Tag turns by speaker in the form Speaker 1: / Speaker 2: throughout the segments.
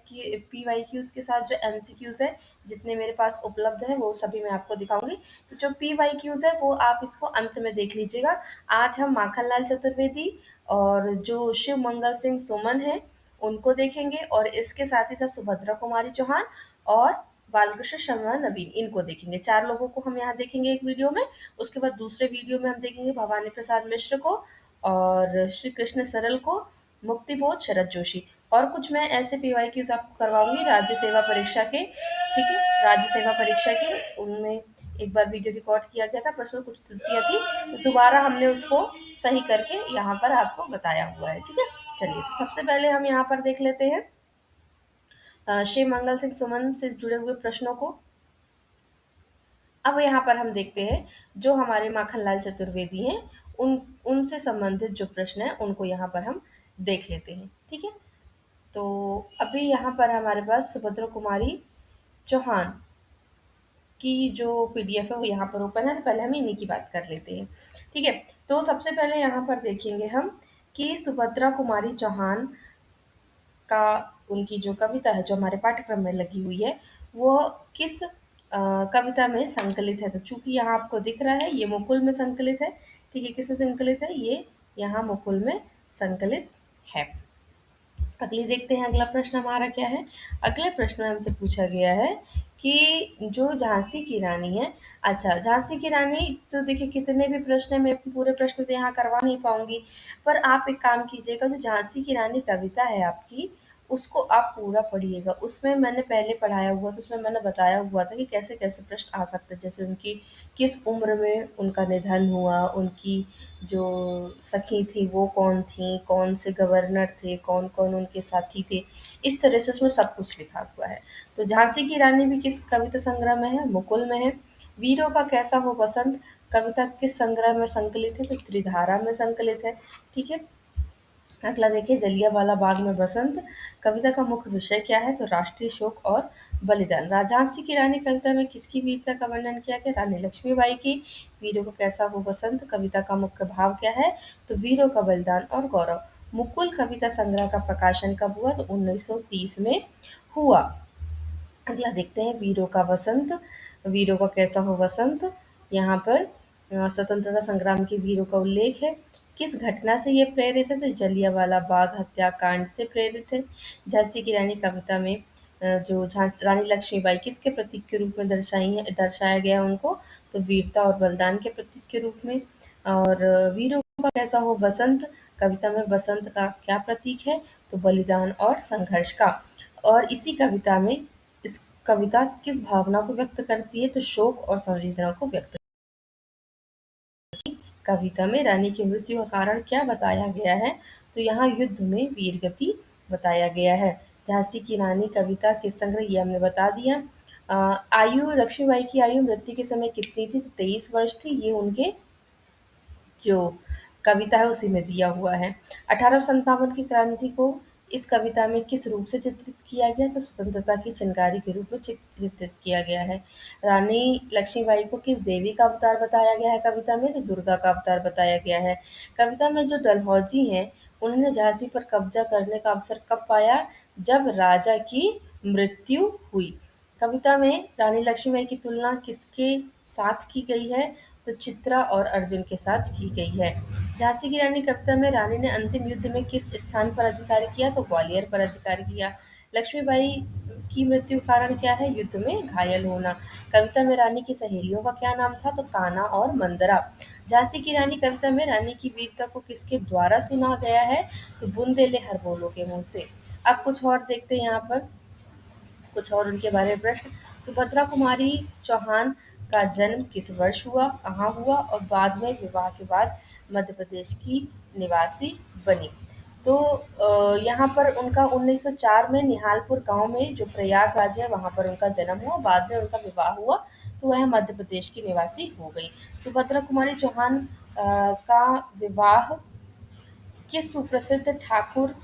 Speaker 1: PYQs के साथ जो MCQs है, जितने मेरे पास उपलब्ध हैं वो सभी मैं आपको दिखाऊँगी। तो जो PYQs है वो आप इसको अंत में देख लीजिएगा। आज हम माखनलाल चतुर्वेदी और जो शिव मंगल सिंह सुमन हैं, उनको देखेंगे और इसके साथ ही साथ सुभद्रा कुमारी चौहान और बालकृष्ण शर्मा नवीन, इनको देखेंगे। 4 लोगों को हम यहाँ देखेंगे एक वीडियो में। उसके बाद दूसरे वीडियो में हम देखेंगे भवानी प्रसाद मिश्र को और श्री कृष्ण सरल को, मुक्तिबोध शरद जोशी। और कुछ मैं ऐसे PYQs आपको करवाऊँगी राज्य सेवा परीक्षा के, ठीक है? राज्य सेवा परीक्षा के, उनमें एक बार वीडियो रिकॉर्ड किया गया था पर उसमें कुछ त्रुटियाँ थी, तो दोबारा हमने उसको सही करके यहाँ पर आपको बताया हुआ है, ठीक है? चलिए, तो सबसे पहले हम यहाँ पर देख लेते हैं शिव मंगल सिंह सुमन से जुड़े हुए प्रश्नों को। अब यहाँ पर हम देखते हैं जो हमारे माखनलाल चतुर्वेदी हैं, उनसे संबंधित जो प्रश्न हैं उनको यहाँ पर हम देख लेते हैं, ठीक है? तो अभी यहाँ पर हमारे पास सुभद्रा कुमारी चौहान की जो PDF है वो यहाँ पर ओपन है, तो पहले हम इन्हीं की बात कर लेते हैं, ठीक है? तो सबसे पहले यहाँ पर देखेंगे हम कि सुभद्रा कुमारी चौहान का उनकी जो कविता है जो हमारे पाठ्यक्रम में लगी हुई है, वो किस कविता में संकलित है। तो चूंकि यहाँ आपको दिख रहा है ये मुकुल में संकलित है, ठीक है? किस में संकलित है? ये यहाँ मुकुल में संकलित है। अगली देखते हैं अगला प्रश्न हमारा क्या है। अगले प्रश्न में हमसे पूछा गया है कि जो झांसी की रानी है, अच्छा झांसी की रानी, तो देखिए कितने भी प्रश्न है, मैं पूरे प्रश्न तो यहाँ करवा नहीं पाऊंगी, पर आप एक काम कीजिएगा, जो झांसी की रानी कविता है आपकी, उसको आप पूरा पढ़िएगा। उसमें मैंने पहले पढ़ाया हुआ, तो उसमें मैंने बताया हुआ था कि कैसे कैसे प्रश्न आ सकते हैं, जैसे उनकी किस उम्र में उनका निधन हुआ, उनकी जो सखी थी वो कौन थी, कौन से गवर्नर थे, कौन कौन उनके साथी थे, इस तरह से उसमें सब कुछ लिखा हुआ है। तो झांसी की रानी भी किस कविता संग्रह में है? मुकुल में है। वीरों का कैसा हो बसंत कविता किस संग्रह में संकलित है? तो त्रिधारा में संकलित है, ठीक है? अगला देखिए, जलियांवाला बाग में बसंत कविता का मुख्य विषय क्या है? तो राष्ट्रीय शोक और बलिदान। झांसी की रानी कविता में किसकी वीरता का वर्णन किया गया? रानी लक्ष्मीबाई की। वीरों को कैसा हो बसंत कविता का मुख्य भाव क्या है? तो वीरों का बलिदान और गौरव। मुकुल कविता संग्रह का प्रकाशन कब हुआ? तो 1930 में हुआ। अगला देखते हैं, वीरों का वसंत, वीरों का कैसा हो वसंत, यहाँ पर स्वतंत्रता संग्राम के वीरों का उल्लेख है। किस घटना से ये प्रेरित है? तो जलियांवाला बाग हत्याकांड से प्रेरित है। झांसी की रानी कविता में जो रानी लक्ष्मीबाई किसके प्रतीक के रूप में दर्शाया गया है उनको? तो वीरता और बलिदान के प्रतीक के रूप में। और वीरों का कैसा हो बसंत कविता में बसंत का क्या प्रतीक है? तो बलिदान और संघर्ष का। और इसी कविता में इस कविता किस भावना को व्यक्त करती है? तो शोक और संवेदना को व्यक्त। कविता में रानी की मृत्यु का कारण क्या बताया गया है? तो यहाँ युद्ध में वीरगति बताया गया है। झांसी की रानी कविता किस संग्रह, ये हमने बता दिया। आयु, लक्ष्मीबाई की आयु मृत्यु के समय कितनी थी? तो 23 वर्ष थी। ये उनके जो कविता है उसी में दिया हुआ है। 1857 की क्रांति को इस कविता में किस रूप से चित्रित किया गया? तो स्वतंत्रता की चिनगारी के रूप में चित्रित किया गया है। रानी लक्ष्मीबाई को किस देवी का अवतार बताया गया है कविता में? तो दुर्गा का अवतार बताया गया है। कविता में जो डलहौजी हैं, उन्होंने झांसी पर कब्जा करने का अवसर कब पाया? जब राजा की मृत्यु हुई। कविता में रानी लक्ष्मीबाई की तुलना किसके साथ की गई है? तो चित्रा और अर्जुन के साथ की गई है। झांसी की रानी कविता में रानी ने अंतिम युद्ध में किस स्थान पर अधिकार किया? तो ग्वालियर पर अधिकार किया। लक्ष्मीबाई की मृत्यु कारण क्या है? युद्ध में घायल होना। कविता में रानी की सहेलियों का क्या नाम था? तो कान्हा और मंदरा। झांसी की रानी कविता में रानी की वीरता को किसके द्वारा सुना गया है? तो बुंदेले हर बोलो के मुंह से। अब कुछ और देखते हैं यहाँ पर, कुछ और उनके बारे में प्रश्न। सुभद्रा कुमारी चौहान का जन्म किस वर्ष हुआ, कहाँ हुआ और बाद में विवाह के बाद मध्य प्रदेश की निवासी बनी? तो यहाँ पर उनका 1904 में निहालपुर गांव में जो प्रयागराज है वहाँ पर उनका जन्म हुआ, बाद में उनका विवाह हुआ तो वह मध्य प्रदेश की निवासी हो गई। सुभद्रा कुमारी चौहान का विवाह किस सुप्रसिद्ध ठाकुर,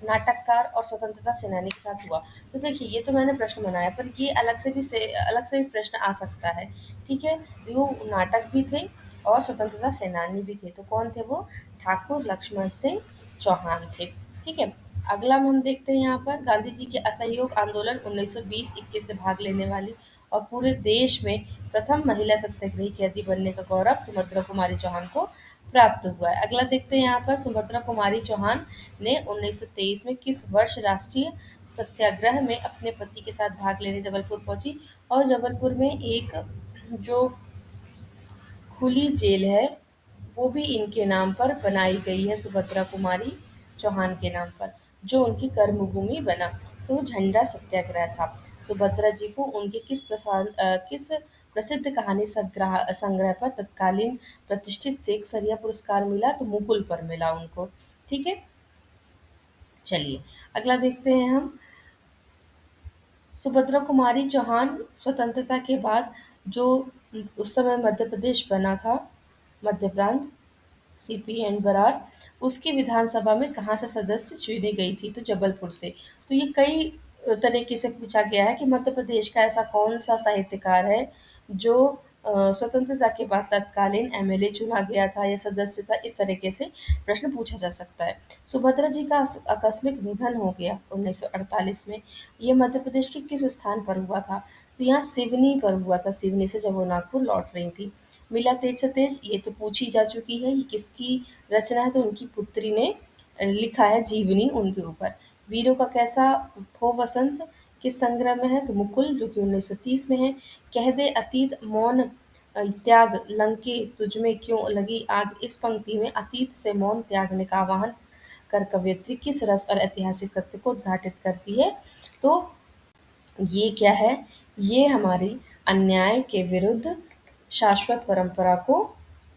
Speaker 1: नाटककार और स्वतंत्रता सेनानी के साथ हुआ? तो देखिए ये तो मैंने प्रश्न बनाया, पर ये अलग से भी प्रश्न आ सकता है, ठीक है? वो नाटक भी थे और स्वतंत्रता सेनानी भी थे, तो कौन थे वो? ठाकुर लक्ष्मण सिंह चौहान थे, ठीक है? अगला हम देखते हैं यहाँ पर गांधी जी के असहयोग आंदोलन 1920-21 से भाग लेने वाली और पूरे देश में प्रथम महिला सत्याग्रही कैदी बनने का गौरव सुभद्रा कुमारी चौहान को प्राप्त हुआ है। अगला देखते हैं यहाँ पर सुभद्रा कुमारी चौहान ने 1923 में किस वर्ष राष्ट्रीय सत्याग्रह में अपने पति के साथ भाग लेने जबलपुर पहुंची और जबलपुर में एक जो खुली जेल है वो भी इनके नाम पर बनाई गई है, सुभद्रा कुमारी चौहान के नाम पर, जो उनकी कर्मभूमि बना। तो झंडा सत्याग्रह था। सुभद्रा जी को उनके किस प्रसिद्ध कहानी संग्रह पर तत्कालीन प्रतिष्ठित शेक्सपियर पुरस्कार मिला? तो मुकुल पर मिला उनको। ठीक है, चलिए अगला देखते हैं हम। सुभद्रा कुमारी चौहान स्वतंत्रता के बाद जो उस समय मध्य प्रदेश बना था, मध्य प्रांत, सीपी एंड बरार, उसकी विधानसभा में कहाँ से सदस्य चुनी गई थी? तो जबलपुर से। तो ये कई तरीके से पूछा गया है कि मध्य प्रदेश का ऐसा कौन सा साहित्यकार है जो स्वतंत्रता के बाद तत्कालीन एमएलए चुना गया था या सदस्य था, इस तरीके से प्रश्न पूछा जा सकता है। सुभद्रा जी का आकस्मिक निधन हो गया 1948 में। ये मध्य प्रदेश के किस स्थान पर हुआ था? तो यहाँ सिवनी पर हुआ था, सिवनी से जब वो नागपुर लौट रही थी। मिला तेज से तेज, ये तो पूछी जा चुकी है, ये किसकी रचना है? तो उनकी पुत्री ने लिखा है, जीवनी उनके ऊपर। वीरों का कैसा हो वसंत किस संग्रह में है? तो मुकुल, जो कि 1930 में है। कह दे अतीत मौन त्याग लंके तुझमें क्यों लगी आग, इस पंक्ति में अतीत से मौन त्यागने का आह्वान कर कवयित्री किस रस और ऐतिहासिक तथ्य को उद्घाटित करती है? तो ये क्या है? ये हमारी अन्याय के विरुद्ध शाश्वत परंपरा को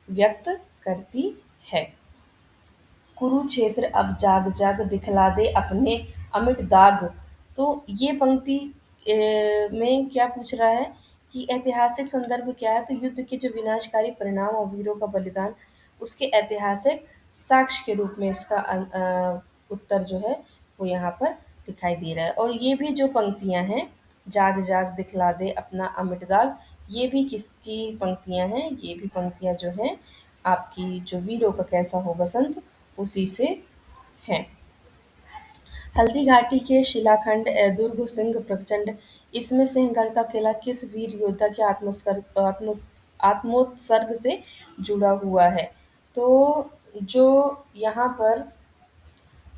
Speaker 1: व्यक्त करती है। कुरुक्षेत्र अब जाग जाग दिखला दे अपने अमिट दाग। तो ये पंक्ति में क्या पूछ रहा है कि ऐतिहासिक संदर्भ क्या है? तो युद्ध के जो विनाशकारी परिणाम और वीरों का बलिदान, उसके ऐतिहासिक साक्ष्य के रूप में इसका उत्तर जो है वो यहाँ पर दिखाई दे रहा है। और ये भी जो पंक्तियाँ हैं, जाग जाग दिखला दे अपना अमिट दाग, ये भी किसकी पंक्तियाँ हैं? ये भी पंक्तियाँ जो हैं आपकी जो वीरों का कैसा हो बसंत उसी से हैं। हल्दी घाटी के शिलाखंड दुर्ग सिंह प्रचंड, इसमें सिंहगढ़ का किला किस वीर योद्धा के आत्मोत्सर्ग से जुड़ा हुआ है? तो जो यहाँ पर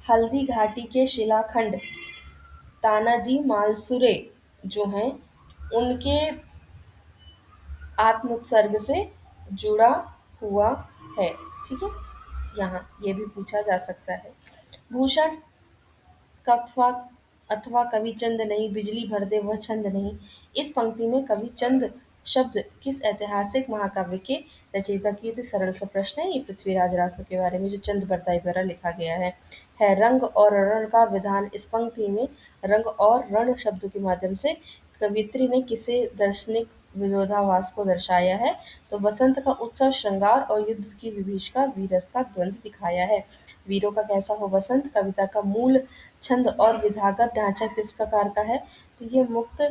Speaker 1: हल्दी घाटी के शिलाखंड तानाजी मालसुरे जो हैं उनके आत्मोत्सर्ग से जुड़ा हुआ है। ठीक है, यहाँ ये भी पूछा जा सकता है। भूषण अथवा अथवा कवि चंद नहीं, बिजली भर दे वह छंद नहीं, इस पंक्ति में कवि चंद शब्द किस ऐतिहासिक महाकाव्य के रचयिता की? तो सरल सा प्रश्न है, ये पृथ्वीराज रासो के बारे में जो चंद बरदाई द्वारा लिखा गया है। रंग और रण का विधान, इस पंक्ति में रंग और रण शब्दों के माध्यम से कवियत्री ने किसे दार्शनिक विरोधाभास को दर्शाया है? तो बसंत का उत्सव श्रृंगार और युद्ध की विभीषिका वीरस का द्वंद्व दिखाया है। वीरों का कैसा हो बसंत कविता का मूल छंद और विधागत ढांचा किस प्रकार का है? तो ये मुक्त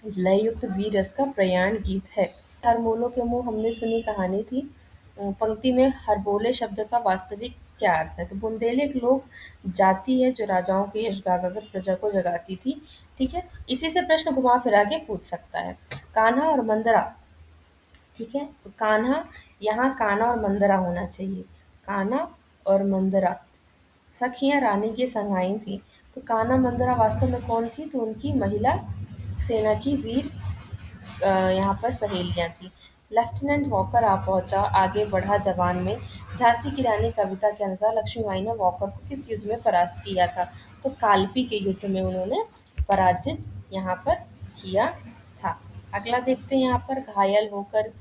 Speaker 1: लययुक्त वीर रस का प्रयाण गीत है। हरमोलों के मुंह हमने सुनी कहानी थी। पंक्ति में हरबोले शब्द का वास्तविक क्या अर्थ है? तो बुंदेली एक लोक जाति है जो राजाओं के यश गाकर प्रजा को जगाती थी। ठीक है, इसी से प्रश्न घुमा फिरा के पूछ सकता है। कान्हा और मंदरा, ठीक है, तो कान्हा, यहाँ कान्हा और मंदरा होना चाहिए। कान्हा और मंदरा सखियाँ रानी के संग आई थी। तो कान्हा मंदरा वास्तव में कौन थी? तो उनकी महिला सेना की वीर यहाँ पर सहेलियाँ थी। लेफ्टिनेंट वॉकर आ पहुंचा, आगे बढ़ा जवान में। झांसी की रानी कविता के अनुसार लक्ष्मीबाई ने वॉकर को किस युद्ध में परास्त किया था? तो कालपी के युद्ध में उन्होंने पराजित यहाँ पर किया था। अगला देखते हैं, यहाँ पर घायल होकर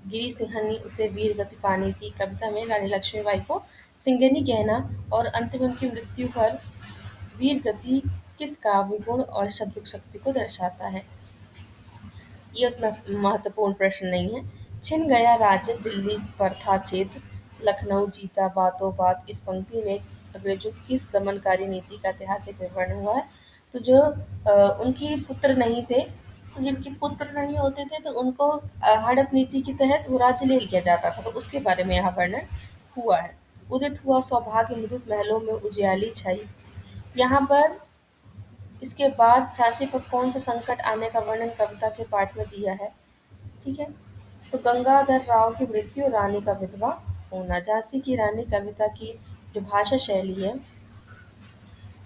Speaker 1: गिरी सिंहनी उसे वीर गति पानी थी। कविता में रानी लक्ष्मीबाई को सिंगनी कहना और अंत में उनकी मृत्यु पर वीर गति किस काव्य गुण और शब्द शक्ति को दर्शाता है? ये उतना महत्वपूर्ण प्रश्न नहीं है। छिन गया राज्य दिल्ली पर था चेत, लखनऊ जीता बातों बात, इस पंक्ति में अंग्रेजों की किस दमनकारी नीति का ऐतिहासिक विवरण हुआ है? तो जो उनकी पुत्र नहीं थे, तो जिनके पुत्र नहीं होते थे तो उनको हड़प नीति के तहत वो राज्य ले लिया जाता था, तो उसके बारे में यहाँ वर्णन हुआ है। उदित हुआ सौभाग्य मुदित महलों में उजियाली छाई, यहाँ पर इसके बाद झांसी पर कौन सा संकट आने का वर्णन कविता के पाठ में दिया है, ठीक है। तो गंगाधर राव की मृत्यु, रानी का विधवा होना। झांसी की रानी कविता की जो भाषा शैली है,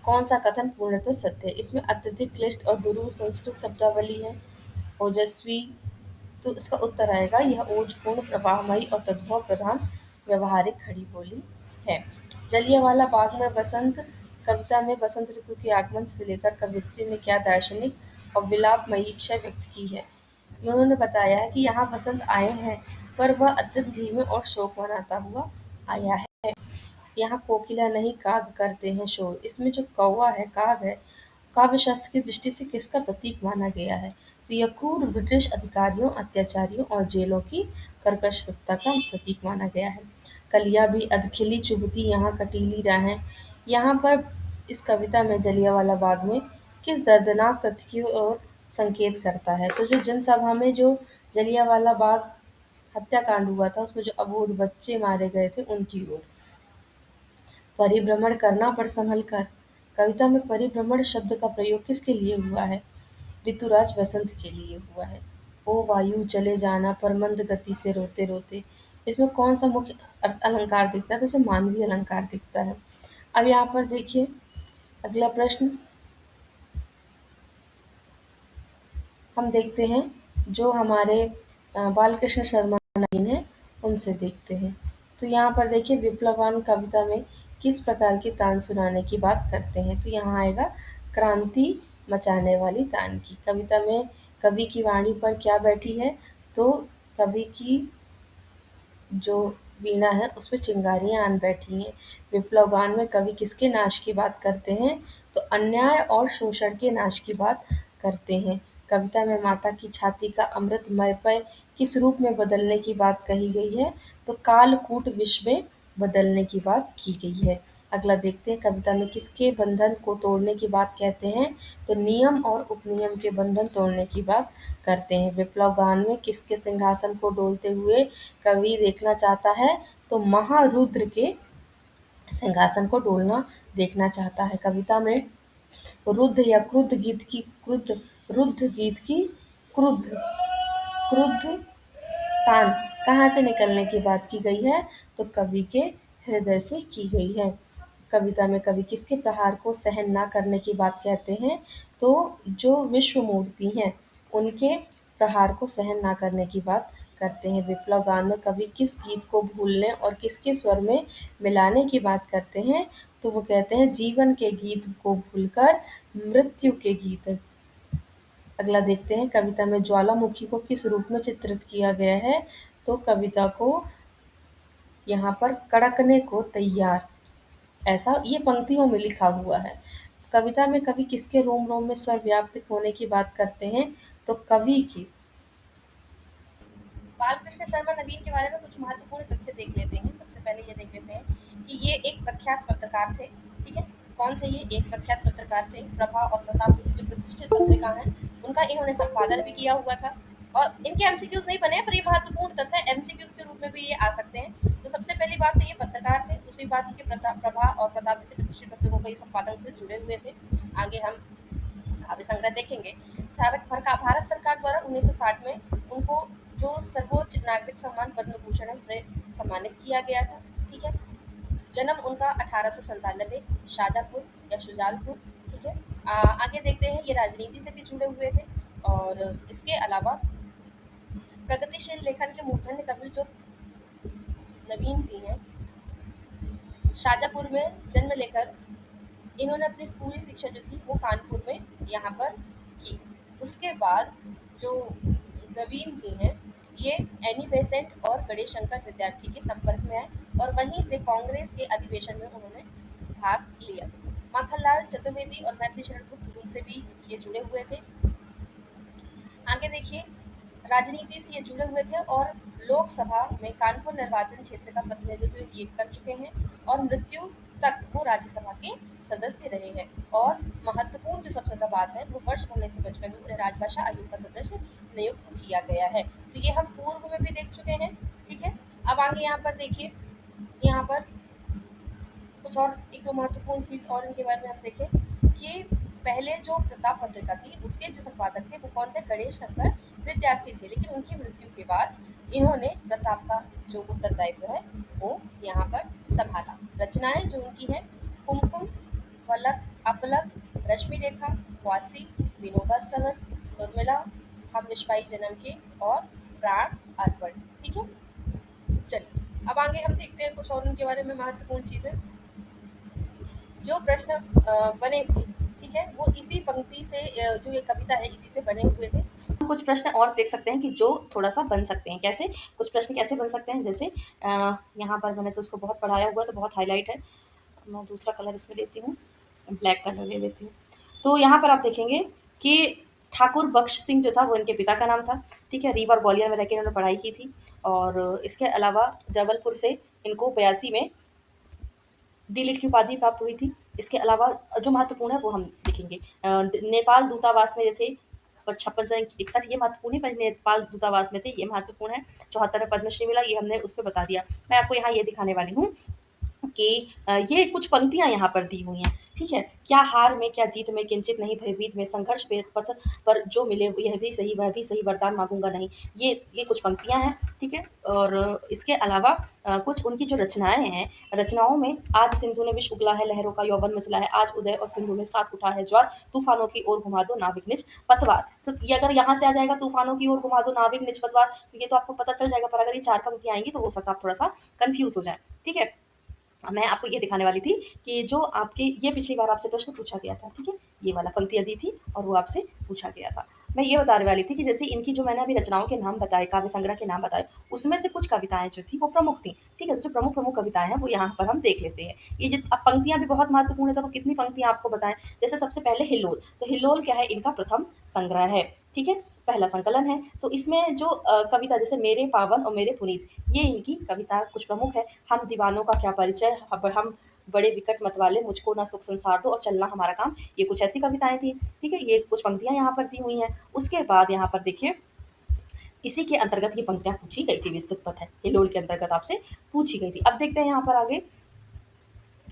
Speaker 1: कौन सा कथन पूर्णतः सत्य है? इसमें अत्यधिक क्लिष्ट और दुरूह संस्कृत शब्दावली है। ओजस्वी, तो इसका उत्तर आएगा यह ओजपूर्ण, प्रवाहमयी और तद्भव प्रधान व्यवहारिक खड़ी बोली है। जलियांवाला बाग में बसंत कविता में बसंत ऋतु के आगमन से लेकर कवयित्री ने क्या दार्शनिक और विलापमयी इच्छा व्यक्त की है? उन्होंने बताया है कि यहाँ बसंत आए हैं, पर वह अत्यंत धीमे और शोक मनाता हुआ आया है। यहाँ कोकिला नहीं काग करते हैं शोर। इसमें जो कौवा है, काग है, काव्यशास्त्र की दृष्टि से किसका प्रतीक माना गया है? तो यह क्रूर ब्रिटिश अधिकारियों, अत्याचारियों और जेलों की कर्कश सत्ता का प्रतीक माना गया है। कलियां भी अधखिली चुभती यहाँ कटीली राहें। यहाँ पर इस कविता में जलियांवाला बाग में किस दर्दनाक तथ्य की ओर संकेत करता है? तो जो जनसभा में जो जलियांवाला बाग हत्याकांड हुआ था, उसमें जो अबोध बच्चे मारे गए थे, उनकी ओर। परिभ्रमण करना पर संभल कर। कविता में परिभ्रमण शब्द का प्रयोग किसके लिए हुआ है? ऋतुराज वसंत के लिए हुआ है। ओ वायु चले जाना पर मंद गति से रोते रोते। इसमें कौन सा मुख्य अलंकार दिखता है? तो इसमें मानवीय अलंकार दिखता है। अब यहाँ पर देखिए अगला प्रश्न हम देखते हैं, जो हमारे बालकृष्ण शर्मा नवीन हैं, उनसे देखते हैं। तो यहाँ पर देखिए विप्लवान कविता में किस प्रकार की तान सुनाने की बात करते हैं? तो यहाँ आएगा क्रांति मचाने वाली तान की। कविता में कवि की वाणी पर क्या बैठी है? तो कवि की जो वीणा है उसपे चिंगारियां आन बैठी हैं। विप्लव गान में कवि किसके नाश की बात करते हैं? तो अन्याय और शोषण के नाश की बात करते हैं। कविता में माता की छाती का अमृतमय पेय किस रूप में बदलने की बात कही गई है? तो कालकूट विष में बदलने की बात की गई है। अगला देखते हैं, कविता में किसके बंधन को तोड़ने की बात कहते हैं? तो नियम और उपनियम के बंधन तोड़ने की बात करते हैं। विप्लव गान में किसके सिंहासन को डोलते हुए कवि देखना चाहता है? तो महारुद्र के सिंहासन को डोलना देखना चाहता है। कविता में रुद्ध या क्रुद्ध गीत की क्रुद्ध रुद्ध गीत की क्रुद्ध क्रुद्ध तान कहाँ से निकलने की बात की गई है? तो कवि के हृदय से की गई है। कविता में कवि किसके प्रहार को सहन ना करने की बात कहते हैं? तो जो विश्व मूर्ति हैं, उनके प्रहार को सहन ना करने की बात करते हैं। विप्लव गान में कवि किस गीत को भूलने और किसके स्वर में मिलाने की बात करते हैं? तो वो कहते हैं जीवन के गीत को भूलकर मृत्यु के गीत। अगला देखते हैं, कविता में ज्वालामुखी को किस रूप में चित्रित किया गया है? तो कविता को यहाँ पर कड़कने को तैयार, ऐसा ये पंक्तियों में लिखा हुआ है। कविता में कवि किसके रोम रोम में स्वर व्याप्त होने की बात करते हैं? तो कवि की। बालकृष्ण शर्मा नवीन के बारे में कुछ महत्वपूर्ण तथ्य देख लेते हैं। सबसे पहले ये देख लेते हैं कि ये एक प्रख्यात पत्रकार थे, ठीक है। कौन थे ये? एक प्रख्यात पत्रकार थे। प्रभा और प्रताप जैसी जो प्रतिष्ठित पत्रिका हैं, उनका इन्होंने संपादन भी किया हुआ था। और इनके एमसीक्यूज नहीं बने हैं, पर ये महत्वपूर्ण तथ्य एमसीक्यूज के रूप में भी ये आ सकते हैं। तो सबसे पहली बात तो ये पत्रकार थे। दूसरी बात ये कि प्रभा और प्रताप जैसे प्रतिष्ठित पत्रिकों का ये संपादन से जुड़े हुए थे। आगे हम काव्य संग्रह देखेंगे। भारत सरकार द्वारा 1960 में उनको जो सर्वोच्च नागरिक सम्मान पद्म भूषण से सम्मानित किया गया था, ठीक है। जन्म उनका 1897 शाजापुर या शुजालपुर, ठीक है। आगे देखते हैं, ये राजनीति से भी जुड़े हुए थे। और इसके अलावा प्रगतिशील लेखन के मूर्धन्य कवि जो नवीन जी हैं, शाजापुर में जन्म लेकर इन्होंने अपनी स्कूली शिक्षा जो थी वो कानपुर में यहाँ पर की। उसके बाद जो नवीन जी हैं, ये एनी बेसेंट और गणेश शंकर विद्यार्थी के संपर्क में आए और वहीं से कांग्रेस के अधिवेशन में उन्होंने भाग लिया। माखनलाल चतुर्वेदी और महर्षि शरण गुप्त उनसे भी ये जुड़े हुए थे। आगे देखिए, राजनीति से ये जुड़े हुए थे और लोकसभा में कानपुर निर्वाचन क्षेत्र का प्रतिनिधित्व ये कर चुके हैं और मृत्यु तक वो राज्यसभा के सदस्य रहे हैं। और महत्वपूर्ण जो सबसे ज़्यादा बात है, वो वर्ष 1955 में उन्हें राजभाषा आयोग का सदस्य नियुक्त किया गया है। तो ये हम पूर्व में भी देख चुके हैं, ठीक है। अब आगे यहाँ पर देखिए, यहाँ पर कुछ और एक दो महत्वपूर्ण चीज़ और इनके बारे में हम देखें कि पहले जो प्रताप पत्रिका थी उसके जो संपादक थे वो कौन थे, गणेश शंकर विद्यार्थी थे, लेकिन उनकी मृत्यु के बाद इन्होंने प्रताप का जो उत्तरदायित्व है वो यहाँ पर संभाला। रचनाएं जो उनकी हैं, कुमकुम, फलक, अपलक, रश्मि रेखा, वासी, विनोबा स्तवन, उर्मिला, हम निष्पाई जन्म के और प्राण अर्पण। ठीक है, चलिए अब आगे हम देखते हैं कुछ और उनके बारे में महत्वपूर्ण चीजें। जो प्रश्न बने थे, ठीक है, वो इसी पंक्ति से जो ये कविता है इसी से बने हुए थे। हम कुछ प्रश्न और देख सकते हैं कि जो थोड़ा सा बन सकते हैं। कैसे कुछ प्रश्न कैसे बन सकते हैं, जैसे यहाँ पर मैंने तो उसको बहुत पढ़ाया हुआ तो बहुत हाईलाइट है, मैं दूसरा कलर इसमें लेती हूँ, ब्लैक कलर ले लेती हूँ। तो यहाँ पर आप देखेंगे कि ठाकुर बख्श सिंह जो था वो इनके पिता का नाम था। ठीक है, रीवा और ग्वालियर में रह के इन्होंने पढ़ाई की थी, और इसके अलावा जबलपुर से इनको 82 में डीलिट की उपाधि प्राप्त हुई थी। इसके अलावा जो महत्वपूर्ण है वो हम देखेंगे। नेपाल दूतावास में थे 56 से 61, ये महत्वपूर्ण है, पर नेपाल दूतावास में थे, ये महत्वपूर्ण है। 74 में पद्मश्री मिला, ये हमने उसमें बता दिया। मैं आपको यहाँ ये दिखाने वाली हूँ कि ये कुछ पंक्तियाँ यहाँ पर दी हुई हैं। ठीक है, क्या हार में क्या जीत में किंचित नहीं भयभीत में, संघर्ष पे पथ पर जो मिले यह भी सही वह भी सही, वरदान मांगूंगा नहीं। ये कुछ पंक्तियाँ हैं। ठीक है, और इसके अलावा कुछ उनकी जो रचनाएं हैं, रचनाओं में आज सिंधु ने विष उगला है, लहरों का यौवन मचला है, आज उदय और सिंधु में साथ उठा है ज्वार, तूफानों की ओर घुमा दो नाविक निज पतवार। तो ये अगर यहाँ से आ जाएगा तूफानों की ओर घुमा दो नाविक निज पतवार, तो ये तो आपको पता चल जाएगा, पर अगर ये 4 पंक्तियाँ आएंगी तो हो सकता है आप थोड़ा सा कन्फ्यूज हो जाए। ठीक है, मैं आपको ये दिखाने वाली थी कि जो आपके ये पिछली बार आपसे प्रश्न पूछा गया था। ठीक है, ये वाला पंक्तियाँ दी थी और वो आपसे पूछा गया था। मैं ये बताने वाली थी कि जैसे इनकी जो मैंने अभी रचनाओं के नाम बताए, काव्य संग्रह के नाम बताए, उसमें से कुछ कविताएं जो थी वो प्रमुख थी। ठीक है, तो जो प्रमुख प्रमुख कविताएं हैं वो यहाँ पर हम देख लेते हैं। ये जो अब पंक्तियां भी बहुत महत्वपूर्ण है, तो वो कितनी पंक्तियां आपको बताएं। जैसे सबसे पहले हिल्लोल, तो हिल्लोल क्या है, इनका प्रथम संग्रह है। ठीक है, पहला संकलन है। तो इसमें जो कविता जैसे मेरे पावन और मेरे पुनीत, ये इनकी कविता कुछ प्रमुख है। हम दीवानों का क्या परिचय, अब हम बड़े विकट मत वाले, मुझको ना सुख संसार दो और चलना हमारा काम, ये कुछ ऐसी कविताएं थी। ठीक है, ये कुछ पंक्तियां यहाँ पर दी हुई हैं। उसके बाद यहाँ पर देखिए, इसी के अंतर्गत ये पंक्तियां पूछी गई थी, विस्तृत पथ है हिलोल के अंतर्गत आपसे पूछी गई थी। अब देखते हैं यहाँ पर आगे।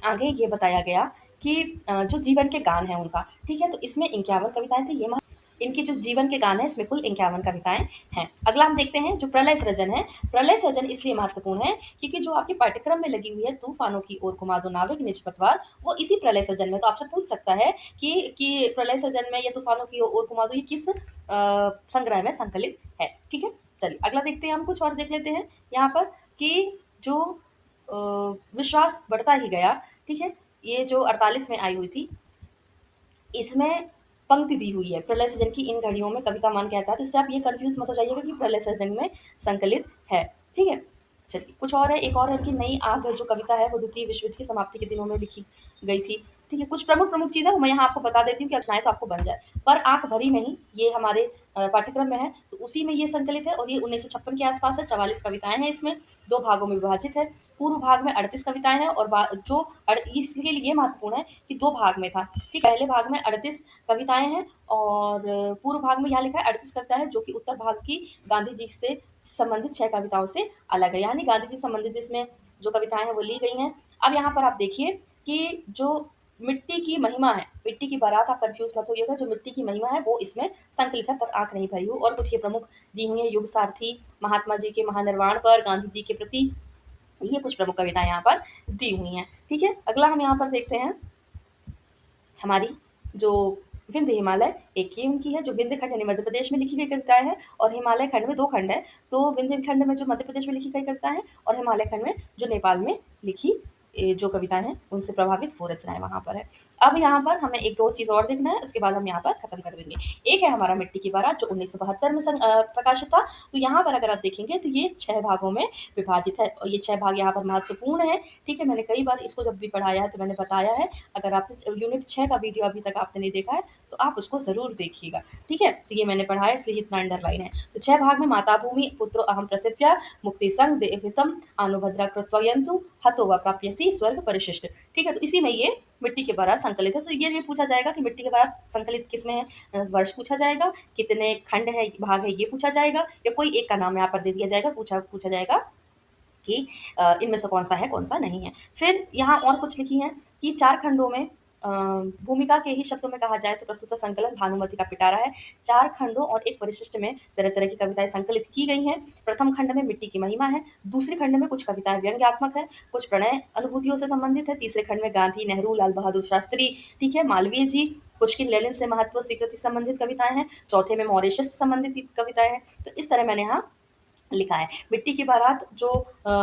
Speaker 1: आगे ये बताया गया कि जो जीवन के गान हैं उनका। ठीक है, तो इसमें 51 कविताएं थी। इनके जो जीवन के गान हैं इसमें कुल 51 कविताएं हैं। अगला हम देखते हैं जो प्रलय सृजन है। प्रलय सृजन इसलिए महत्वपूर्ण है क्योंकि जो आपके पाठ्यक्रम में लगी हुई है तूफानों की ओर घुमा दो नाविक निज पतवार, वो इसी प्रलय सृजन में, तो आपसे पूछ सकता है कि प्रलय सृजन में या तूफानों की ओर घुमा दो ये किस संग्रह में संकलित है। ठीक है, चलिए अगला देखते हैं, हम कुछ और देख लेते हैं यहाँ पर कि जो अ, विश्वास बढ़ता ही गया। ठीक है, ये जो 48 में आई हुई थी, इसमें पंक्ति दी हुई है प्रलय सृजन की इन घड़ियों में कवि का मन कहता है, तो इससे आप ये कंफ्यूज मत हो जाइएगा कि प्रलय सृजन में संकलित है। ठीक है, चलिए कुछ और है। एक और है कि नई आग जो कविता है वो द्वितीय विश्व युद्ध की समाप्ति के दिनों में लिखी गई थी। ठीक है, कुछ प्रमुख प्रमुख चीज़ें वो मैं यहाँ आपको बता देती हूँ कि रचनाएं तो आपको बन जाए। पर आंख भरी नहीं, ये हमारे पाठ्यक्रम में है, तो उसी में ये संकलित है, और ये 1956 के आसपास है। 44 कविताएं हैं इसमें, 2 भागों में विभाजित है। पूर्व भाग में 38 कविताएं हैं, और इसलिए ये महत्वपूर्ण है कि 2 भाग में था। ठीक, पहले भाग में 38 कविताएं हैं, और पूर्व भाग में यहाँ लिखा है 38 कविताएं हैं, जो कि उत्तर भाग की गांधी जी से संबंधित 6 कविताओं से अलग है, यानी गांधी जी से संबंधित इसमें जो कविताएं हैं वो ली गई हैं। अब यहाँ पर आप देखिए कि जो मिट्टी की महिमा है, मिट्टी की बारात, आप कंफ्यूज मत होइएगा, जो मिट्टी की महिमा है वो इसमें संकलित है, पर आंख नहीं भरी हो। और कुछ ये प्रमुख दी हुई है, युग सारथी, महात्मा जी के महानिर्वाण पर, गांधी जी के प्रति, ये कुछ प्रमुख कविताएं यहाँ पर दी हुई हैं। ठीक है, अगला हम यहाँ पर देखते हैं हमारी जो विंध्य हिमालय, एक ये उनकी है जो विंध्य खंड यानी मध्य प्रदेश में लिखी गई कविताएं हैं, और हिमालय खंड में 2 खंड है। तो विंध्य खंड में जो मध्य प्रदेश में लिखी गई कविताएं हैं, और हिमालय खंड में जो नेपाल में लिखी जो कविताएं हैं उनसे प्रभावित वो रचनाएं वहाँ पर है। अब यहाँ पर हमें एक दो चीज़ और देखना है, उसके बाद हम यहाँ पर खत्म कर देंगे। एक है हमारा मिट्टी की बारात जो 1972 में प्रकाशित था। तो यहाँ पर अगर आप देखेंगे तो ये 6 भागों में विभाजित है, और ये 6 भाग यहाँ पर महत्वपूर्ण है। ठीक है, मैंने कई बार इसको जब भी पढ़ाया है तो मैंने बताया है, अगर आपने यूनिट 6 का वीडियो अभी तक आपने नहीं देखा है तो आप उसको ज़रूर देखिएगा। ठीक है, तो ये मैंने पढ़ाया इसलिए इतना अंडरलाइन है। तो 6 भाग में माता भूमि, पुत्रो अहम पृथिव्या, मुक्ति संग देवितम, आनुभद्रा कृत्वयंतु, हतो व प्राप्यसी स्वर्ग परिशिष्ट। ठीक है, तो इसी में ये मिट्टी के बारात संकलित है। तो ये पूछा जाएगा कि मिट्टी के बारात संकलित किसमें है, वर्ष पूछा जाएगा, कितने खंड है, भाग है, ये पूछा जाएगा, या कोई एक का नाम यहाँ पर दे दिया जाएगा, पूछा जाएगा कि इनमें से कौन-सा है, कौन-सा नहीं है। फिर यहाँ और कुछ लिखी हैं कि 4 खंडों में भूमिका के ही शब्दों में कहा जाए तो प्रस्तुत संकलन भानुमति का पिटारा है। 4 खंडों और एक परिशिष्ट में तरह-तरह की कविताएँ संकलित की गई हैं। प्रथम खंड में मिट्टी की महिमा है, दूसरे खंड में कुछ कविताएँ व्यंग्यात्मक है, कुछ प्रणय अनुभूतियों से संबंधित है, तीसरे खंड में गांधी, नेहरू, लाल बहादुर शास्त्री, ठीक है, मालवीय जी, पुष्किन, लेनिन से महत्व स्वीकृति से संबंधित कविताएँ हैं, चौथे में मॉरिशस से संबंधित कविताएँ हैं। तो इस तरह मैंने यहाँ लिखा है। मिट्टी की बारात जो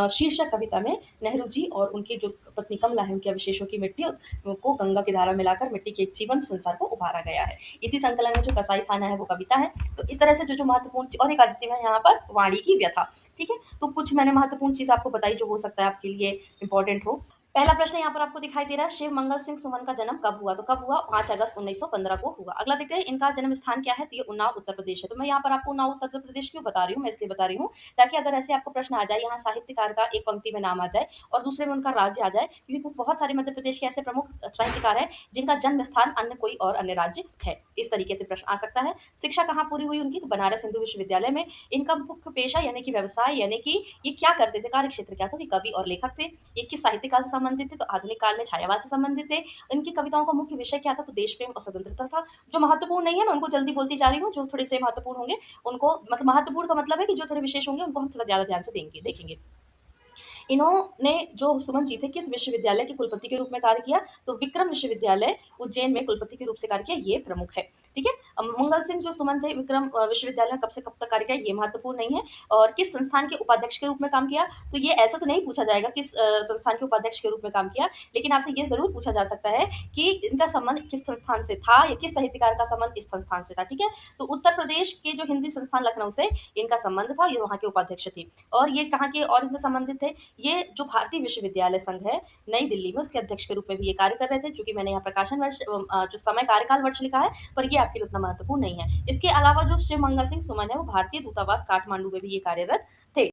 Speaker 1: शीर्षक कविता में नेहरू जी और उनकी जो पत्नी कमला है, उनके अवशेषों की मिट्टी को गंगा की धारा मिलाकर मिट्टी के एक जीवंत संसार को उभारा गया है। इसी संकलन में जो कसाई खाना है वो कविता है। तो इस तरह से जो महत्वपूर्ण और एक अंतिम है यहाँ पर वाणी की व्यथा, ठीक है? तो कुछ मैंने महत्वपूर्ण चीज़ आपको बताई जो हो सकता है आपके लिए इम्पोर्टेंट हो। पहला प्रश्न यहाँ पर आपको दिखाई दे रहा है, शिव मंगल सिंह सुमन का जन्म कब हुआ? तो कब हुआ? 5 अगस्त 1915 को हुआ। अगला देखते हैं इनका जन्म स्थान क्या है? तो ये उन्नाव उत्तर प्रदेश है। तो मैं यहाँ पर आपको उन्नाव उत्तर प्रदेश क्यों बता रही हूँ? मैं इसलिए बता रही हूँ ताकि अगर ऐसे आपको प्रश्न आ जाए, यहाँ साहित्यकार का एक पंक्ति में नाम आ जाए और दूसरे में उनका राज्य आ जाए, क्योंकि बहुत सारे मध्य प्रदेश के ऐसे प्रमुख साहित्यकार हैं जिनका जन्म स्थान अन्य कोई और अन्य राज्य है। इस तरीके से प्रश्न आ सकता है। शिक्षा कहाँ पूरी हुई उनकी? तो बनारस हिंदू विश्वविद्यालय में। इनका मुख्य पेशा यानी कि व्यवसाय यानी कि ये क्या करते थे? कार्य क्षेत्र क्या था? कि कवि और लेखक थे। ये किस साहित्य काल से संबंधित थे? तो आधुनिक काल में छायावाद से संबंधित थे। इनकी कविताओं का मुख्य विषय क्या था? तो देश प्रेम और स्वतंत्रता था। जो महत्वपूर्ण नहीं है मैं उनको जल्दी बोलती जा रही हूँ, जो थोड़े से महत्वपूर्ण होंगे उनको, मतलब महत्वपूर्ण का मतलब है कि जो थोड़े विशेष होंगे उनको हम थोड़ा ज्यादा ध्यान से देखेंगे। इन्होंने जो सुमन जी थे किस विश्वविद्यालय के कुलपति के रूप में कार्य किया? तो विक्रम विश्वविद्यालय उज्जैन में कुलपति के रूप से कार्य किया, ये प्रमुख है। ठीक है? मंगल सिंह जो सुमन थे विक्रम विश्वविद्यालय में कब से कब तक कार्य किया, ये महत्वपूर्ण नहीं है। और किस संस्थान के उपाध्यक्ष के रूप में काम किया? तो ये ऐसा तो नहीं पूछा जाएगा किस संस्थान के उपाध्यक्ष के रूप में काम किया, लेकिन आपसे ये जरूर पूछा जा सकता है कि इनका संबंध किस संस्थान से था या किस साहित्यकार का संबंध इस संस्थान से था। ठीक है? तो उत्तर प्रदेश के जो हिंदी संस्थान लखनऊ से इनका संबंध था, ये वहाँ के उपाध्यक्ष थे। और ये कहाँ के और इनसे संबंधित थे? ये जो भारतीय विश्वविद्यालय संघ है नई दिल्ली में, उसके अध्यक्ष के रूप में भी ये कार्य कर रहे थे। चूंकि मैंने यहाँ प्रकाशन वर्ष जो समय कार्यकाल वर्ष लिखा है, पर ये आपके लिए उतना महत्वपूर्ण नहीं है। इसके अलावा जो शिव मंगल सिंह सुमन है वो भारतीय दूतावास काठमांडू में भी ये कार्यरत थे।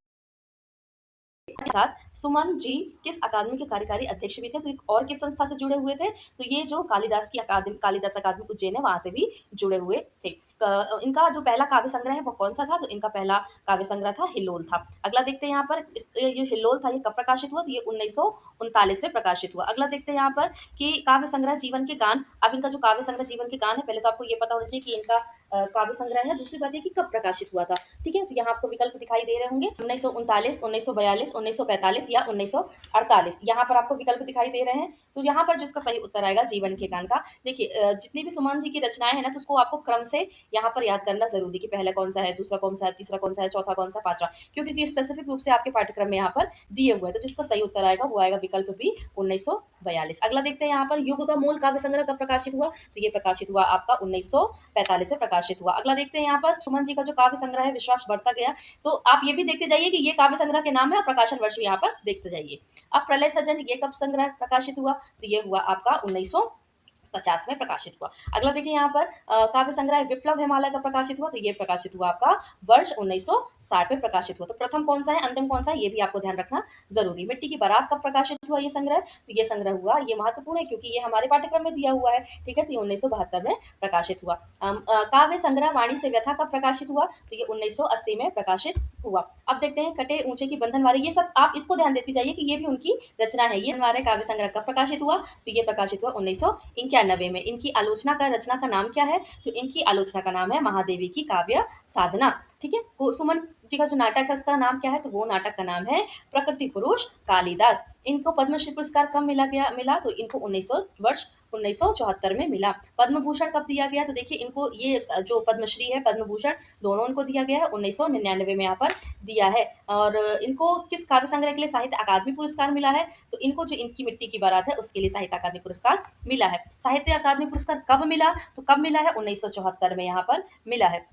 Speaker 1: के साथ सुमन जी किस अकादमी के कार्यकारी अध्यक्ष भी थे? तो एक और किस संस्था से जुड़े हुए थे? तो ये जो कालिदास की अकादमी, कालिदास अकादमी उज्जैन है, वहां से भी जुड़े हुए थे। इनका जो पहला काव्य संग्रह है वो कौन सा था? तो इनका पहला काव्य संग्रह था हिल्लोल था। अगला देखते हैं यहाँ पर ये हिल्लोल था ये कब प्रकाशित हुआ? तो ये 1939 में प्रकाशित हुआ। अगला देखते हैं यहाँ पर कि काव्य संग्रह जीवन के गान। अब इनका जो काव्य संग्रह जीवन के गान है, पहले तो आपको ये पता होना चाहिए कि इनका काव्य संग्रह है। दूसरी बात है कि कब प्रकाशित हुआ था। ठीक है? तो यहाँ आपको विकल्प दिखाई दे रहे होंगे 1939, 1942, 1945 या 1948। यहाँ पर आपको विकल्प दिखाई दे रहे हैं। तो यहाँ पर जो इसका सही उत्तर आएगा जीवन के गान का, देखिए जितनी भी सुमन जी की रचनाएं हैं ना, तो उसको आपको क्रम से यहाँ पर याद करना जरूरी कि पहला कौन सा है, दूसरा कौन सा है, तीसरा कौन सा है, चौथा कौन सा, पांचवा, क्योंकि स्पेसिफिक रूप से आपके पाठ्यक्रम में यहाँ पर दिए हुए हैं। तो जिसका सही उत्तर आएगा वो आएगा विकल्प बी 1942। अगला देखते हैं यहाँ पर युग का मूल काव्य संग्रह कब प्रकाशित हुआ? तो ये प्रकाशित हुआ आपका 1945 में प्रकाशित हुआ। अगला देखते हैं यहाँ पर सुमन जी का जो काव्य संग्रह है विश्वास बढ़ता गया। तो आप ये भी देखते जाइए कि ये काव्य संग्रह के नाम है और प्रकाशन वर्ष भी यहाँ पर देखते जाइए। अब प्रलय सजन ये कब संग्रह प्रकाशित हुआ? तो ये हुआ आपका 1950 में प्रकाशित हुआ। अगला देखिए यहाँ पर काव्य संग्रह विप्लव हिमालय का प्रकाशित हुआ। तो ये प्रकाशित हुआ आपका वर्ष 1960 में प्रकाशित हुआ। तो प्रथम कौन सा है, अंतिम कौन सा है, ये भी आपको ध्यान रखना जरूरी। मिट्टी की बारात कब प्रकाशित हुआ ये संग्रह? तो ये संग्रह हुआ, ये महत्वपूर्ण है क्योंकि ये हमारे पाठ्यक्रम में दिया हुआ है। ठीक है? तो ये 1972 में प्रकाशित हुआ। काव्य संग्रह वाणी से व्यथा कब प्रकाशित हुआ? तो ये 1980 में प्रकाशित हुआ। अब देखते हैं कटे ऊंचे की बंधन वाले, ये सब आप इसको ध्यान देती जाइए कि ये भी उनकी रचना है। ये हमारे काव्य संग्रह कब प्रकाशित हुआ? तो ये प्रकाशित हुआ 1991 में। इनकी आलोचना का रचना का नाम क्या है? तो इनकी आलोचना का नाम है महादेवी की काव्य साधना। ठीक है? सुमन जी का जो नाटक है उसका नाम क्या है? तो वो नाटक का नाम है प्रकृति पुरुष कालिदास। इनको पद्मश्री पुरस्कार कब मिला? तो इनको 1974 में मिला। पद्म भूषण कब दिया गया? तो देखिए इनको ये जो पद्मश्री है पद्म भूषण दोनों इनको दिया गया है 1999 में यहाँ पर दिया है। और इनको किस काव्य संग्रह के लिए साहित्य अकादमी पुरस्कार मिला है? तो इनको जो इनकी मिट्टी की बारात है उसके लिए साहित्य अकादमी पुरस्कार मिला है। साहित्य अकादमी पुरस्कार कब मिला? तो कब मिला है? 1974 में यहाँ पर मिला है।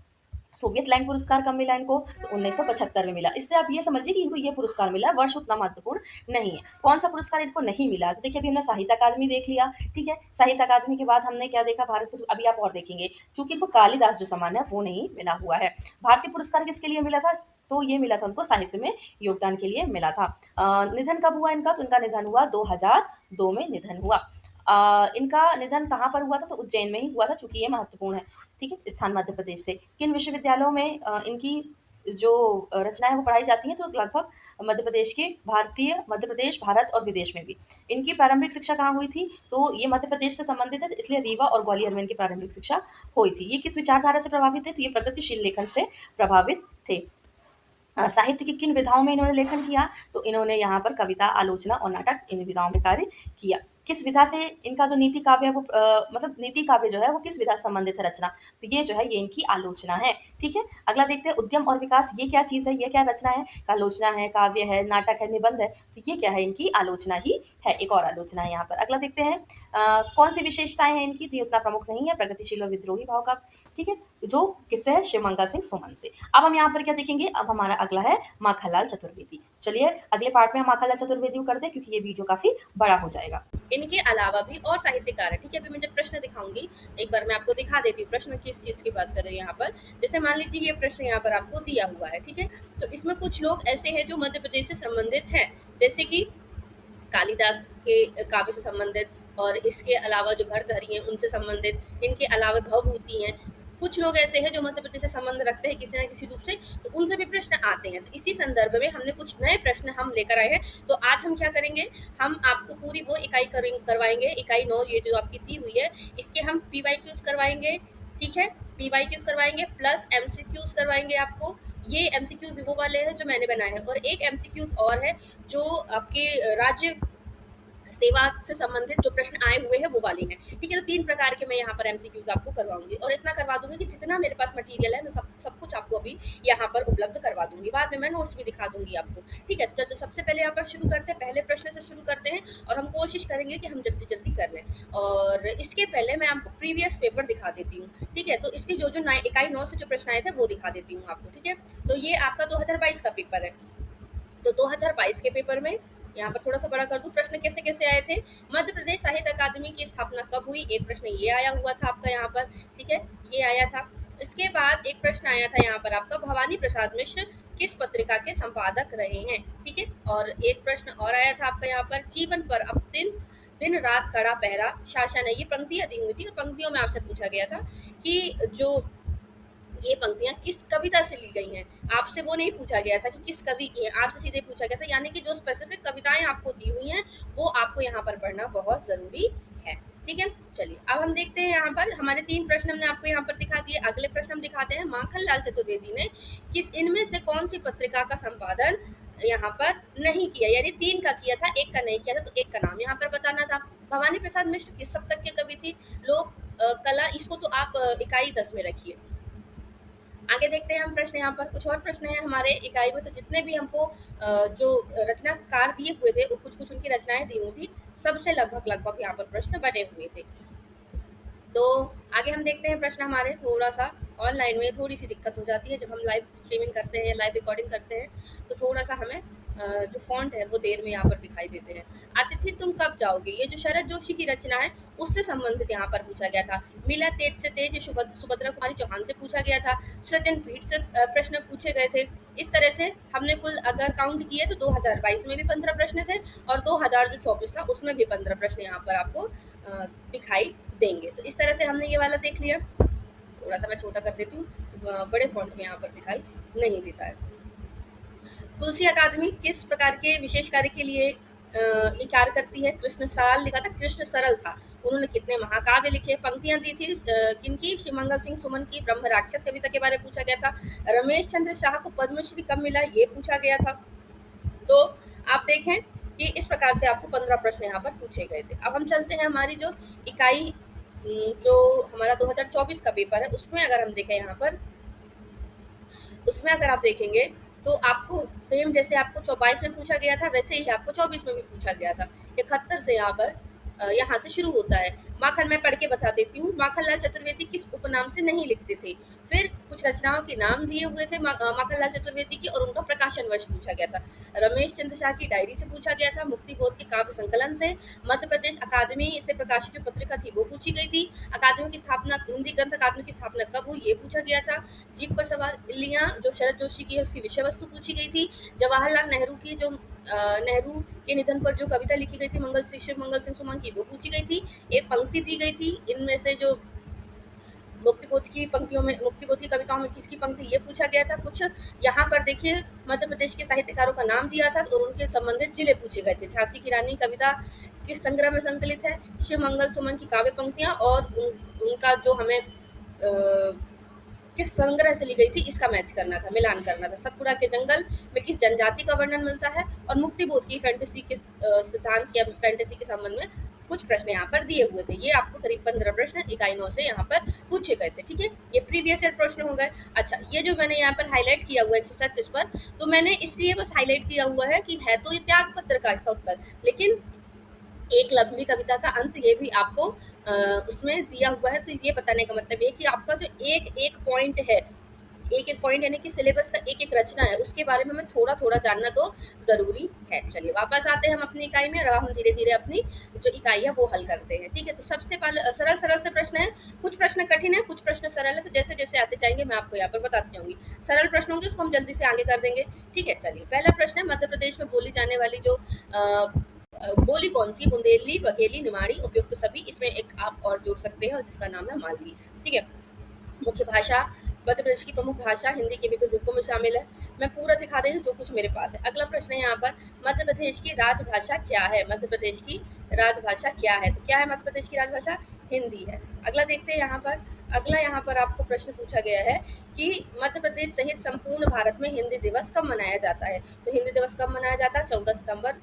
Speaker 1: सोवियत लैंड पुरस्कार कब मिला इनको? तो 1975 में मिला। इससे आप ये समझिए कि इनको ये पुरस्कार मिला, वर्ष उतना महत्वपूर्ण नहीं है। कौन सा पुरस्कार इनको नहीं मिला? तो देखिए अभी हमने साहित्य अकादमी देख लिया। ठीक है? साहित्य अकादमी के बाद हमने क्या देखा? भारत, अभी आप और देखेंगे क्योंकि इनको कालिदास जो सम्मान है वो नहीं मिला हुआ है। भारतीय पुरस्कार किसके लिए मिला था? तो ये मिला था उनको साहित्य में योगदान के लिए मिला था। निधन कब हुआ इनका? तो इनका निधन हुआ 2002 में निधन हुआ। इनका निधन कहाँ पर हुआ था? तो उज्जैन में ही हुआ था, चूंकि ये महत्वपूर्ण है। ठीक है? स्थान मध्य प्रदेश से। किन विश्वविद्यालयों में इनकी जो रचनाएँ वो पढ़ाई जाती हैं तो लगभग मध्य प्रदेश, भारत और विदेश में भी। इनकी प्रारंभिक शिक्षा कहाँ हुई थी? तो ये मध्य प्रदेश से संबंधित है, इसलिए रीवा और ग्वालियर में इनकी प्रारंभिक शिक्षा हुई थी। ये किस विचारधारा से प्रभावित थे? तो ये प्रगतिशील लेखन से प्रभावित थे। साहित्य की किन विधाओं में इन्होंने लेखन किया? तो इन्होंने यहाँ पर कविता, आलोचना और नाटक इन विधाओं में कार्य किया। किस विधा से इनका जो नीति काव्य है वो मतलब नीति काव्य जो है वो किस विधा से संबंधित है रचना? तो ये जो है ये इनकी आलोचना है, ठीक है? अगला देखते हैं उद्यम और विकास, ये क्या चीज़ है? ये क्या रचना है? आलोचना है, काव्य है, नाटक है, निबंध है, तो ये क्या है? इनकी आलोचना ही है, एक और आलोचना है यहाँ पर। अगला देखते हैं कौन-सी विशेषताएँ हैं इनकी? तो ये उतना प्रमुख नहीं है, प्रगतिशील और विद्रोही भाव का, ठीक है? जो किससे है? शिवमंगल सिंह सुमन से। अब हम यहाँ पर क्या देखेंगे? अब हमारा अगला है माखनलाल चतुर्वेदी। चलिए अगले पार्ट में हम माखनलाल चतुर्वेदी को करते हैं क्योंकि ये वीडियो काफ़ी बड़ा हो जाएगा। इनके अलावा भी और साहित्यकार हैं, ठीक है? अभी मैं जब प्रश्न दिखाऊँगी, एक बार मैं आपको दिखा देती हूँ प्रश्न किस चीज़ की बात कर रहे हैं यहाँ पर। जैसे मान लीजिए ये प्रश्न यहाँ पर आपको दिया हुआ है, ठीक है? तो इसमें कुछ लोग ऐसे हैं जो मध्य प्रदेश से संबंधित हैं, जैसे कि कालिदास के काव्य से संबंधित और इसके अलावा जो भर्तृहरि हैं उनसे संबंधित, इनके अलावा भवभूति हैं। कुछ लोग ऐसे हैं जो मध्य प्रदेश से संबंध रखते हैं किसी न किसी रूप से, तो उनसे भी प्रश्न आते हैं। तो इसी संदर्भ में हमने कुछ नए प्रश्न हम लेकर आए हैं। तो आज हम क्या करेंगे, हम आपको पूरी वो इकाई करवाएंगे, इकाई 9 ये जो आपकी दी हुई है, इसके हम PYQs करवाएंगे, ठीक है? PYQs करवाएंगे प्लस MCQs करवाएंगे आपको। ये MCQs वो वाले हैं जो मैंने बनाए हैं और एक MCQs और है जो आपके राज्य सेवा से संबंधित जो प्रश्न आए हुए हैं वो वाले हैं, ठीक है? तो 3 प्रकार के मैं यहाँ पर MCQs आपको करवाऊँगी और इतना करवा दूँगी कि जितना मेरे पास मटीरियल है मैं सब कुछ आपको अभी यहाँ पर उपलब्ध करवा दूँगी। बाद में मैं नोट्स भी दिखा दूँगी आपको, ठीक है? तो सबसे पहले यहाँ पर शुरू करते हैं, पहले प्रश्न से शुरू करते हैं और हम कोशिश करेंगे कि हम जल्दी-जल्दी कर लें। और इसके पहले मैं आपको प्रीवियस पेपर दिखा देती हूँ, ठीक है? तो इसकी जो इकाई 9 से जो प्रश्न आए थे वो दिखा देती हूँ आपको, ठीक है? तो ये आपका 2022 का पेपर है। तो 2022 के पेपर में यहाँ पर थोड़ा सा बड़ा कर दूं, प्रश्न कैसे कैसे आए थे। मध्य प्रदेश साहित्य अकादमी की स्थापना कब हुई? एक प्रश्न ये आया हुआ था आपका यहाँ पर, ठीक है? ये आया था। इसके बाद एक प्रश्न आया था यहाँ पर आपका, भवानी प्रसाद मिश्र किस पत्रिका के संपादक रहे हैं, ठीक है? और एक प्रश्न और आया था आपका यहाँ पर, जीवन पर अब दिन दिन रात कड़ा पहरा शासन है। ये पंक्तियां दी हुई थी और पंक्तियों में आपसे पूछा गया था कि जो ये पंक्तियां किस कविता से ली गई हैं। आपसे वो नहीं पूछा गया था कि किस कवि की है, आपसे सीधे पूछा गया था, यानी कि जो स्पेसिफिक कविताएं आपको दी हुई हैं वो आपको यहाँ पर पढ़ना बहुत जरूरी है, ठीक है? चलिए अब हम देखते हैं यहाँ पर हमारे 3 प्रश्न हमने आपको यहाँ पर दिखा दिए। अगले प्रश्न हम दिखाते हैं, माखनलाल चतुर्वेदी ने किस इनमें से कौन सी पत्रिका का संपादन यहाँ पर नहीं किया? यानी 3 का किया था, 1 का नहीं किया था, तो 1 का नाम यहाँ पर बताना था। भवानी प्रसाद मिश्र किस शतक के कवि थी? लोक कला, इसको तो आप इकाई 10 में रखिए। आगे देखते हैं हम प्रश्न, यहाँ पर कुछ और प्रश्न हैं हमारे इकाई में। तो जितने भी हमको जो रचनाकार दिए हुए थे वो कुछ उनकी रचनाएं दी हुई थी, सबसे लगभग यहाँ पर प्रश्न बने हुए थे। तो आगे हम देखते हैं प्रश्न हमारे। थोड़ा सा ऑनलाइन में थोड़ी सी दिक्कत हो जाती है जब हम लाइव स्ट्रीमिंग करते हैं, लाइव रिकॉर्डिंग करते हैं, तो थोड़ा सा हमें जो फॉन्ट है वो देर में यहाँ पर दिखाई देते हैं। अतिथि तुम कब जाओगे, ये जो शरद जोशी की रचना है उससे संबंधित यहाँ पर पूछा गया था। मिला तेज से तेज, सुभद्रा कुमारी चौहान से पूछा गया था। सृजन पीठ से प्रश्न पूछे गए थे। इस तरह से हमने कुल अगर काउंट किए तो 2022 में भी 15 प्रश्न थे और 2024 था उसमें भी 15 प्रश्न यहाँ पर आपको दिखाई देंगे। तो इस तरह से हमने ये वाला देख लिया। थोड़ा सा मैं छोटा कर देती हूँ, बड़े फॉन्ट में यहाँ पर दिखाई नहीं देता है। तुलसी अकादमी किस प्रकार के विशेष कार्य के लिए ये कार्य करती है? कृष्ण साल लिखा था, कृष्ण सरल था। उन्होंने कितने महाकाव्य लिखे? पंक्तियां दी थी किनकी? शिवमंगल सिंह सुमन की। ब्रह्म राक्षस कविता के बारे में पूछा गया था। रमेश चंद्र शाह को पद्मश्री कब मिला? ये पूछा गया था। तो आप देखें कि इस प्रकार से आपको 15 प्रश्न यहाँ पर पूछे गए थे। अब हम चलते हैं हमारी जो इकाई जो हमारा 2024 का पेपर है उसमें अगर हम देखें यहाँ पर, उसमें अगर आप देखेंगे तो आपको सेम जैसे आपको 24 में पूछा गया था वैसे ही आपको 24 में भी पूछा गया था। 71 से यहाँ पर यहाँ से शुरू होता है। माखन मैं पढ़ के बता देती हूँ। माखनलाल चतुर्वेदी किस उपनाम से नहीं लिखते थे? फिर कुछ रचनाओं के नाम दिए हुए थे माखनलाल चतुर्वेदी की और उनका प्रकाशन वर्ष पूछा गया था। रमेश चंद्र शाह की डायरी से पूछा गया था। मुक्ति बोध के काव्य संकलन से। मध्य प्रदेश अकादमी से प्रकाशित जो पत्रिका थी वो पूछी गई थी। अकादमी की स्थापना, हिंदी ग्रंथ अकादमी की स्थापना कब हुई? ये पूछा गया था। जीप पर सवार इल्लियाँ जो शरद जोशी की है उसकी विषय वस्तु पूछी गई थी। जवाहरलाल नेहरू की जो नेहरू के निधन पर जो कविता लिखी गई थी शिव मंगल सिंह सुमन की वो पूछी गई थी। एक पंक्ति दी गई थी इनमें से जो मुक्तिबोध की पंक्तियों में, मुक्तिबोध की कविताओं में किसकी पंक्ति, ये पूछा गया था। कुछ यहाँ पर देखिए मध्य प्रदेश के साहित्यकारों का नाम दिया था और उनके संबंधित जिले पूछे गए थे। झांसी की रानी कविता किस संग्रह में संकलित है, शिव मंगल सुमन की काव्य पंक्तियां, और उनका जो हमें किस संग्रह से ली गई थी इसका मैच करना था, मिलान करना था। सतपुड़ा के जंगल में किस जनजाति का वर्णन मिलता है, और मुक्तिबोध की फैंटेसी के सिद्धांत या फैंटेसी के संबंध में कुछ प्रश्न यहाँ पर दिए हुए थे। ये आपको करीब 15 प्रश्न इकाई 9 से यहाँ पर पूछे गए थे। ठीक है, ये प्रीवियस ईयर प्रश्न हो गए। अच्छा, ये जो मैंने यहाँ पर हाईलाइट किया हुआ है 137 पर, तो मैंने इसलिए बस हाईलाइट किया हुआ है कि है तो ये त्याग पत्र का इसका उत्तर, लेकिन एक लंबी कविता का अंत ये भी आपको उसमें दिया हुआ है। तो ये बताने का मतलब ये कि आपका जो एक एक पॉइंट है, एक एक पॉइंट यानी कि सिलेबस का एक एक रचना है, उसके बारे में हमें थोड़ा थोड़ा जानना तो ज़रूरी है। चलिए वापस आते हैं हम अपनी इकाई में, और हम धीरे धीरे अपनी जो इकाई है वो हल करते हैं। ठीक है, तो सबसे पहले सरल सरल से प्रश्न है, कुछ प्रश्न कठिन है, कुछ प्रश्न सरल है, तो जैसे जैसे आते जाएंगे मैं आपको यहाँ पर बताती जाऊंगी। सरल प्रश्न होंगे उसको हम जल्दी से आगे कर देंगे। ठीक है, चलिए पहला प्रश्न है, मध्य प्रदेश में बोली जाने वाली जो बोली कौन सी, बुंदेली, बघेली, निमाड़ी, उपयुक्त सभी, इसमें एक आप और जोड़ सकते हैं जिसका नाम है मालवी। ठीक है, मुख्य भाषा, मध्य प्रदेश की प्रमुख भाषा हिंदी के विभिन्न रूपों में शामिल है। मैं पूरा दिखा रही हूँ जो कुछ मेरे पास है। अगला प्रश्न है यहाँ पर, मध्य प्रदेश की राजभाषा क्या है, मध्य प्रदेश की राजभाषा क्या है, तो क्या है मध्य प्रदेश की राजभाषा, हिंदी है। अगला देखते हैं यहाँ पर, अगला यहाँ पर आपको प्रश्न पूछा गया है कि मध्य प्रदेश सहित संपूर्ण भारत में हिंदी दिवस कब मनाया जाता है, तो हिंदी दिवस कब मनाया जाता है, 14 सितंबर।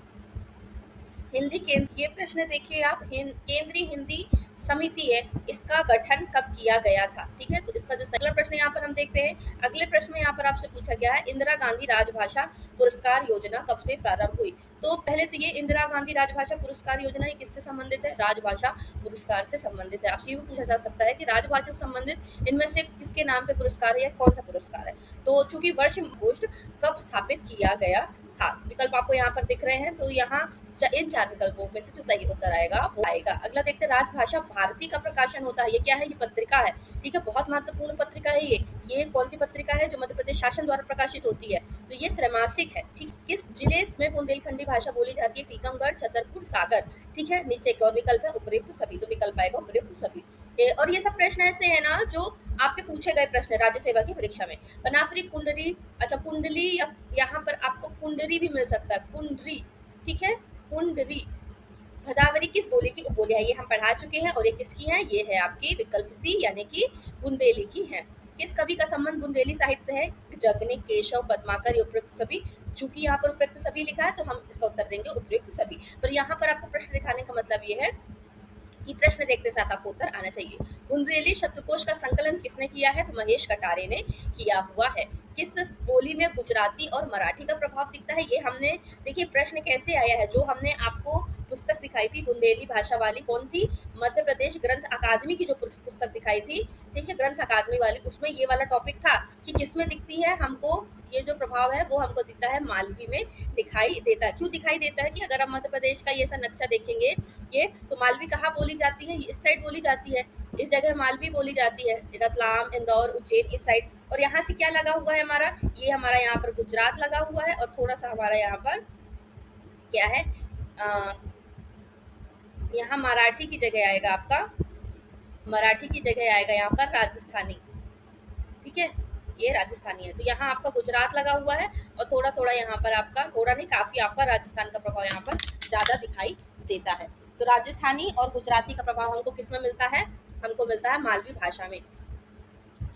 Speaker 1: हिंदी केंद्र, ये प्रश्न देखिए आप, केंद्रीय हिंदी समिति है, इसका गठन कब किया गया था। ठीक है, तो इसका जो अगला प्रश्न यहाँ पर हम देखते हैं। अगले प्रश्न में यहाँ पर आपसे पूछा गया है, इंदिरा गांधी राजभाषा पुरस्कार योजना कब से प्रारंभ हुई, तो पहले तो ये इंदिरा गांधी राजभाषा पुरस्कार योजना ये किससे संबंधित है, राजभाषा पुरस्कार से संबंधित है। आपसे ये भी पूछा जा सकता है कि राजभाषा से संबंधित इनमें से किसके नाम पे पुरस्कार है या कौन सा पुरस्कार है, तो चूंकि वर्ष पोस्ट कब स्थापित किया गया था, विकल्प आपको यहाँ पर दिख रहे हैं, तो यहाँ इन 4 विकल्पों में से जो सही उत्तर आएगा वो आएगा। अगला देखते हैं, राजभाषा भारती का प्रकाशन होता है, ये क्या है, ये पत्रिका है। ठीक है, बहुत महत्वपूर्ण पत्रिका है ये कौन सी पत्रिका है, जो मध्य प्रदेश शासन द्वारा प्रकाशित होती है, तो ये त्रैमासिक है। ठीक, किस जिले में बुंदेलखंडी भाषा बोली जाती है, टीकमगढ़, छतरपुर, सागर। ठीक है, नीचे एक और विकल्प है उपयुक्त सभी, तो विकल्प आएगा उपयुक्त सभी। और ये सब प्रश्न ऐसे है ना जो आपके पूछे गए प्रश्न राज्य सेवा की परीक्षा में। बनाफरी कुंडली, अच्छा कुंडली, यहाँ पर आपको कुंडरी भी मिल सकता है, कुंडरी। ठीक है, कुंडली। भदावरी किस बोली की उपबोली है, ये हम पढ़ा चुके हैं, और ये किसकी है, ये है आपकी विकल्प सी यानी कि बुंदेली की है। किस कवि का संबंध बुंदेली साहित्य से है, जगनिक, केशव, पद्माकर, ये उपयुक्त सभी। चूंकि यहाँ पर उपयुक्त सभी लिखा है तो हम इसका उत्तर देंगे उपयुक्त सभी। पर यहाँ पर आपको प्रश्न दिखाने का मतलब ये है कि प्रश्न देखते साथ आपको उत्तर आना चाहिए। बुंदेली शब्दकोश का संकलन किसने किया है, तो महेश कटारे ने किया हुआ है। किस बोली में गुजराती और मराठी का प्रभाव दिखता है, ये हमने देखिए प्रश्न कैसे आया है, जो हमने आपको पुस्तक दिखाई थी बुंदेली भाषा वाली, कौन सी, मध्य प्रदेश ग्रंथ अकादमी की जो पुस्तक दिखाई थी, ठीक है, ग्रंथ अकादमी वाली, उसमें ये वाला टॉपिक था कि किसमें दिखती है हमको, ये जो प्रभाव है वो हमको दिखता है मालवी में दिखाई देता है। क्यों दिखाई देता है कि अगर हम मध्य प्रदेश का ये सा नक्शा देखेंगे ये, तो मालवी कहाँ बोली जाती है, इस साइड बोली जाती है, इस जगह मालवी बोली जाती है, रतलाम, इंदौर, उज्जैन इस साइड। और यहाँ से क्या लगा हुआ है हमारा, ये हमारा यहाँ पर गुजरात लगा हुआ है, और थोड़ा सा हमारा यहाँ पर क्या है, यहाँ मराठी की जगह आएगा आपका, मराठी की जगह आएगा यहाँ पर राजस्थानी। ठीक है, ये राजस्थानी है, तो यहाँ आपका गुजरात लगा हुआ है, और थोड़ा थोड़ा यहाँ पर आपका, थोड़ा नहीं काफी आपका राजस्थान का प्रभाव यहाँ पर ज्यादा दिखाई देता है। तो राजस्थानी और गुजराती का प्रभाव हमको किस में मिलता है, हमको मिलता है मालवी भाषा में।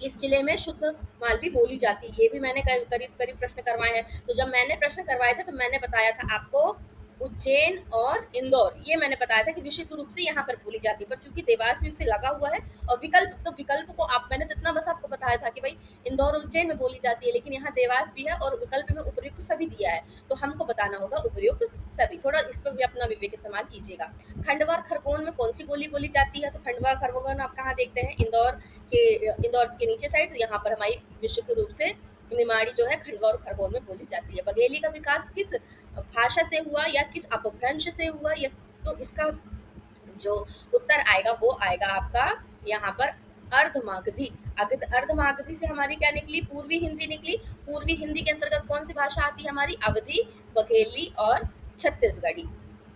Speaker 1: इस जिले में शुद्ध मालवी बोली जाती है, ये भी मैंने करीब करीब प्रश्न करवाए हैं। तो जब मैंने प्रश्न करवाए थे तो मैंने बताया था आपको उज्जैन और इंदौर, ये मैंने बताया था कि विशुद्ध रूप से यहाँ पर बोली जाती है, पर चूंकि देवास भी उससे लगा हुआ है, और विकल्प, तो विकल्प को आप, मैंने तो इतना बस आपको बताया था कि भाई इंदौर और उज्जैन में बोली जाती है, लेकिन यहाँ देवास भी है, और विकल्प में उपयुक्त सभी दिया है, तो हमको बताना होगा उपयुक्त सभी। थोड़ा इस पर भी अपना विवेक इस्तेमाल कीजिएगा। खंडवा खरगोन में कौन सी बोली बोली जाती है, तो खंडवा खरगोन आप कहाँ देखते हैं, इंदौर के नीचे साइड, तो यहाँ पर हमारी विशुद्ध रूप से निमाड़ी जो है खंडवा और खरगोन में बोली जाती है। बघेली का विकास किस भाषा से हुआ या किस अपभ्रंश से हुआ, या तो इसका जो उत्तर आएगा वो आएगा आपका यहाँ पर अर्धमागधी। अर्धमागधी से हमारी क्या निकली, पूर्वी हिंदी निकली। पूर्वी हिंदी के अंतर्गत कौन सी भाषा आती है हमारी, अवधी, बघेली और छत्तीसगढ़ी।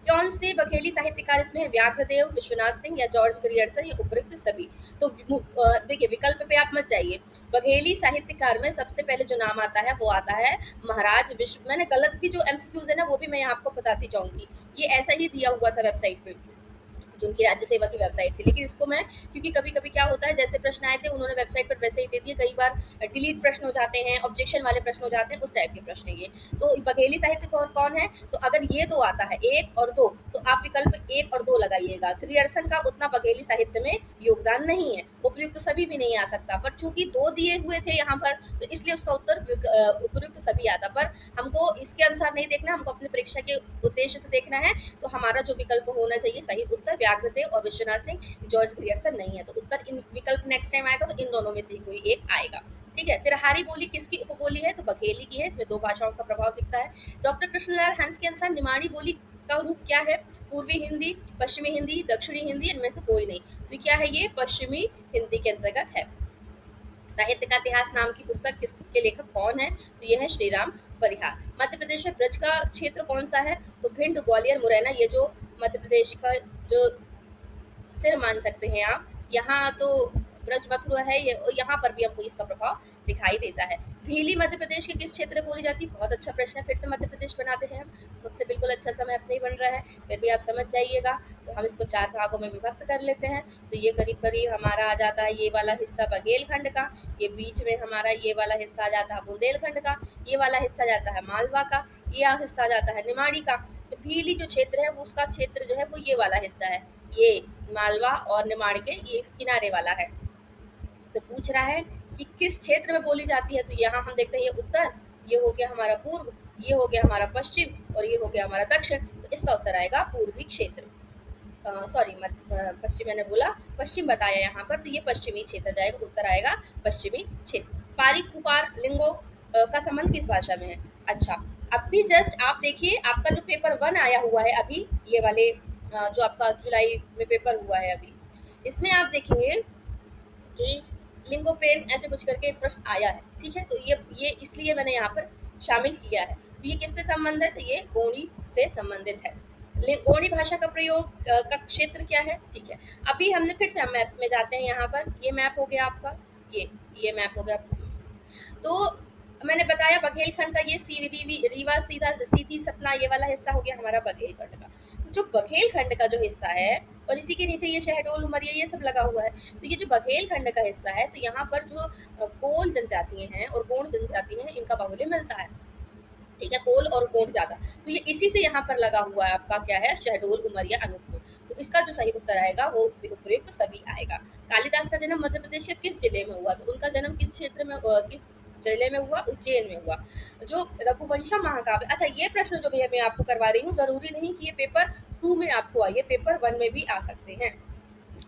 Speaker 1: कौन से बघेली साहित्यकार इसमें है? व्याघ्रदेव, विश्वनाथ सिंह या जॉर्ज ग्रियर्सन या उपयुक्त सभी। तो देखिए विकल्प पे आप मत जाइए। बघेली साहित्यकार में सबसे पहले जो नाम आता है वो आता है महाराज विश्व। मैंने गलत भी जो एमसीक्यूज है ना वो भी मैं यहाँ आपको बताती जाऊंगी, ये ऐसा ही दिया हुआ था वेबसाइट पे, जो उनकी राज्य सेवा की वेबसाइट थी, लेकिन इसको मैं, क्योंकि कभी कभी क्या होता है जैसे प्रश्न आए थे उन्होंने वेबसाइट पर वैसे ही दे दिए, कई बार डिलीट प्रश्न हो जाते हैं, ऑब्जेक्शन वाले प्रश्न हो जाते हैं, उस टाइप के प्रश्न ये। तो बघेली साहित्य कौन है? तो अगर ये दो आता है एक और दो, तो आप विकल्प एक और दो लगाइएगा। ग्रियर्सन का उतना बघेली साहित्य में योगदान नहीं है, उपयुक्त तो सभी भी नहीं आ सकता, पर चूंकि दो दिए हुए थे यहाँ पर तो इसलिए उसका उत्तर उपयुक्त तो सभी आता। पर हमको इसके अनुसार नहीं देखना, हमको अपने परीक्षा के उद्देश्य से देखना है। तो हमारा जो विकल्प होना चाहिए सही उत्तर व्याघ्रदेव और विश्वनाथ सिंह, जॉर्ज ग्रियर्सन नहीं है। तो उत्तर इन विकल्प नेक्स्ट टाइम आएगा तो इन दोनों में से ही कोई एक आएगा। ठीक है। तिरहारी बोली किसकी उपबोली है? तो बघेली की है, इसमें दो भाषाओं का प्रभाव दिखता है। डॉक्टर कृष्णलाल हंस के अनुसार निमाड़ी बोली का रूप क्या है? पूर्वी हिंदी, पश्चिमी हिंदी, दक्षिणी हिंदी, इनमें से कोई नहीं। तो क्या है ये? पश्चिमी हिंदी के अंतर्गत है। साहित्य का इतिहास नाम की पुस्तक किसके लेखक कौन है? तो यह है श्रीराम परिहार। मध्य प्रदेश में ब्रज का क्षेत्र कौन सा है? तो भिंड, ग्वालियर, मुरैना, ये जो मध्य प्रदेश का जो सिर मान सकते हैं आप, यहाँ तो ब्रज मथुरा है, ये यहाँ पर भी हमको इसका प्रभाव दिखाई देता है। भीली मध्य प्रदेश के किस क्षेत्र में बोली जाती है? बहुत अच्छा प्रश्न है, फिर से मध्य प्रदेश बनाते हैं हम, मुझसे बिल्कुल अच्छा समय अब नहीं बन रहा है, फिर भी आप समझ जाइएगा। तो हम इसको 4 भागों में विभक्त कर लेते हैं। तो ये करीब करीब हमारा आ जाता है, ये वाला हिस्सा बघेलखंड का, ये बीच में हमारा ये वाला हिस्सा आ जाता है बुंदेलखंड का, ये वाला हिस्सा जाता है मालवा का, ये हिस्सा जाता है निमाड़ी का। तो भीली जो क्षेत्र है वो उसका क्षेत्र जो है वो ये वाला हिस्सा है, ये मालवा और निमाड़ी के ये किनारे वाला है। तो पूछ रहा है कि किस क्षेत्र में बोली जाती है? तो यहाँ हम देखते हैं ये उत्तर, ये हो गया हमारा पूर्व, ये हो गया हमारा पश्चिम और ये हो गया हमारा दक्षिण। तो इसका उत्तर आएगा पूर्वी क्षेत्र। सॉरी पश्चिम मैंने बोला, पश्चिम बताया यहाँ पर, तो ये पश्चिमी क्षेत्र जाएगा, उत्तर आएगा पश्चिमी क्षेत्र। पारी कुपार लिंगो का संबंध किस भाषा में है? अच्छा, अभी जस्ट आप देखिए आपका जो पेपर 1 आया हुआ है अभी, ये वाले जो आपका जुलाई में पेपर हुआ है अभी, इसमें आप देखेंगे कि लिंगोपेन ऐसे कुछ करके एक प्रश्न आया है। ठीक है, तो ये इसलिए मैंने यहाँ पर शामिल किया है। तो ये किससे संबंधित है? ये गोंडी से संबंधित है। गोंडी भाषा का प्रयोग का क्षेत्र क्या है? ठीक है, अभी हमने फिर से मैप में जाते हैं। यहाँ पर ये मैप हो गया आपका, ये मैप हो गया। तो मैंने बताया बघेलखंड का ये रीवा, सीधा, सीधी, सतना, ये वाला हिस्सा हो गया हमारा बघेलखंड का। तो जो बघेलखंड का जो हिस्सा है और इसी के नीचे ये शहडोल, उमरिया, ये सब लगा हुआ है। तो ये जो बघेलखंड का हिस्सा है, तो यहाँ पर जो कोल जनजातियां हैं और गोंड जनजाति हैं, इनका बाहुल्य मिलता है। ठीक है, कोल और गोंड ज्यादा, तो ये इसी से यहाँ पर लगा हुआ है आपका क्या है? शहडोल, उमरिया, अनूपपुर। तो इसका जो सही उत्तर आएगा वो उपयुक्त सभी आएगा। कालिदास का जन्म मध्य प्रदेश के किस जिले में हुआ? तो उनका जन्म किस क्षेत्र में, किस जिले में हुआ? उज्जैन में हुआ। जो रघुवंशम महाकाव्य, अच्छा ये प्रश्न जो भी मैं आपको करवा रही हूँ, जरूरी नहीं कि ये पेपर 2 में आपको आए, पेपर 1 में भी आ सकते हैं।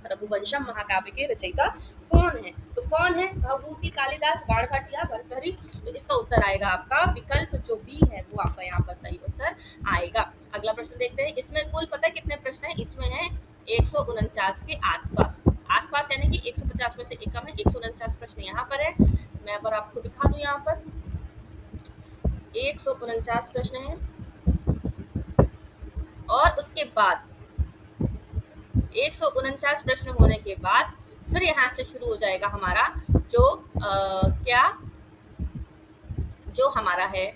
Speaker 1: रघुवंशम महाकाव्य के रचयिता कौन है? तो कौन है? भवभूति, कालिदास, बाणभट्ट या भर्तृहरि। तो इसका उत्तर आएगा आपका विकल्प जो बी है वो आपका यहाँ पर सही उत्तर आएगा। अगला प्रश्न देखते हैं। इसमें कुल पता है कितने प्रश्न है? इसमें है 149 के आसपास, आसपास यानी कि 150 में से एक कम है। 149 प्रश्न यहाँ पर है, मैं अगर आपको दिखा दूं, यहाँ पर 149 प्रश्न है और उसके बाद 149 प्रश्न होने के बाद फिर यहाँ से शुरू हो जाएगा हमारा जो क्या जो हमारा है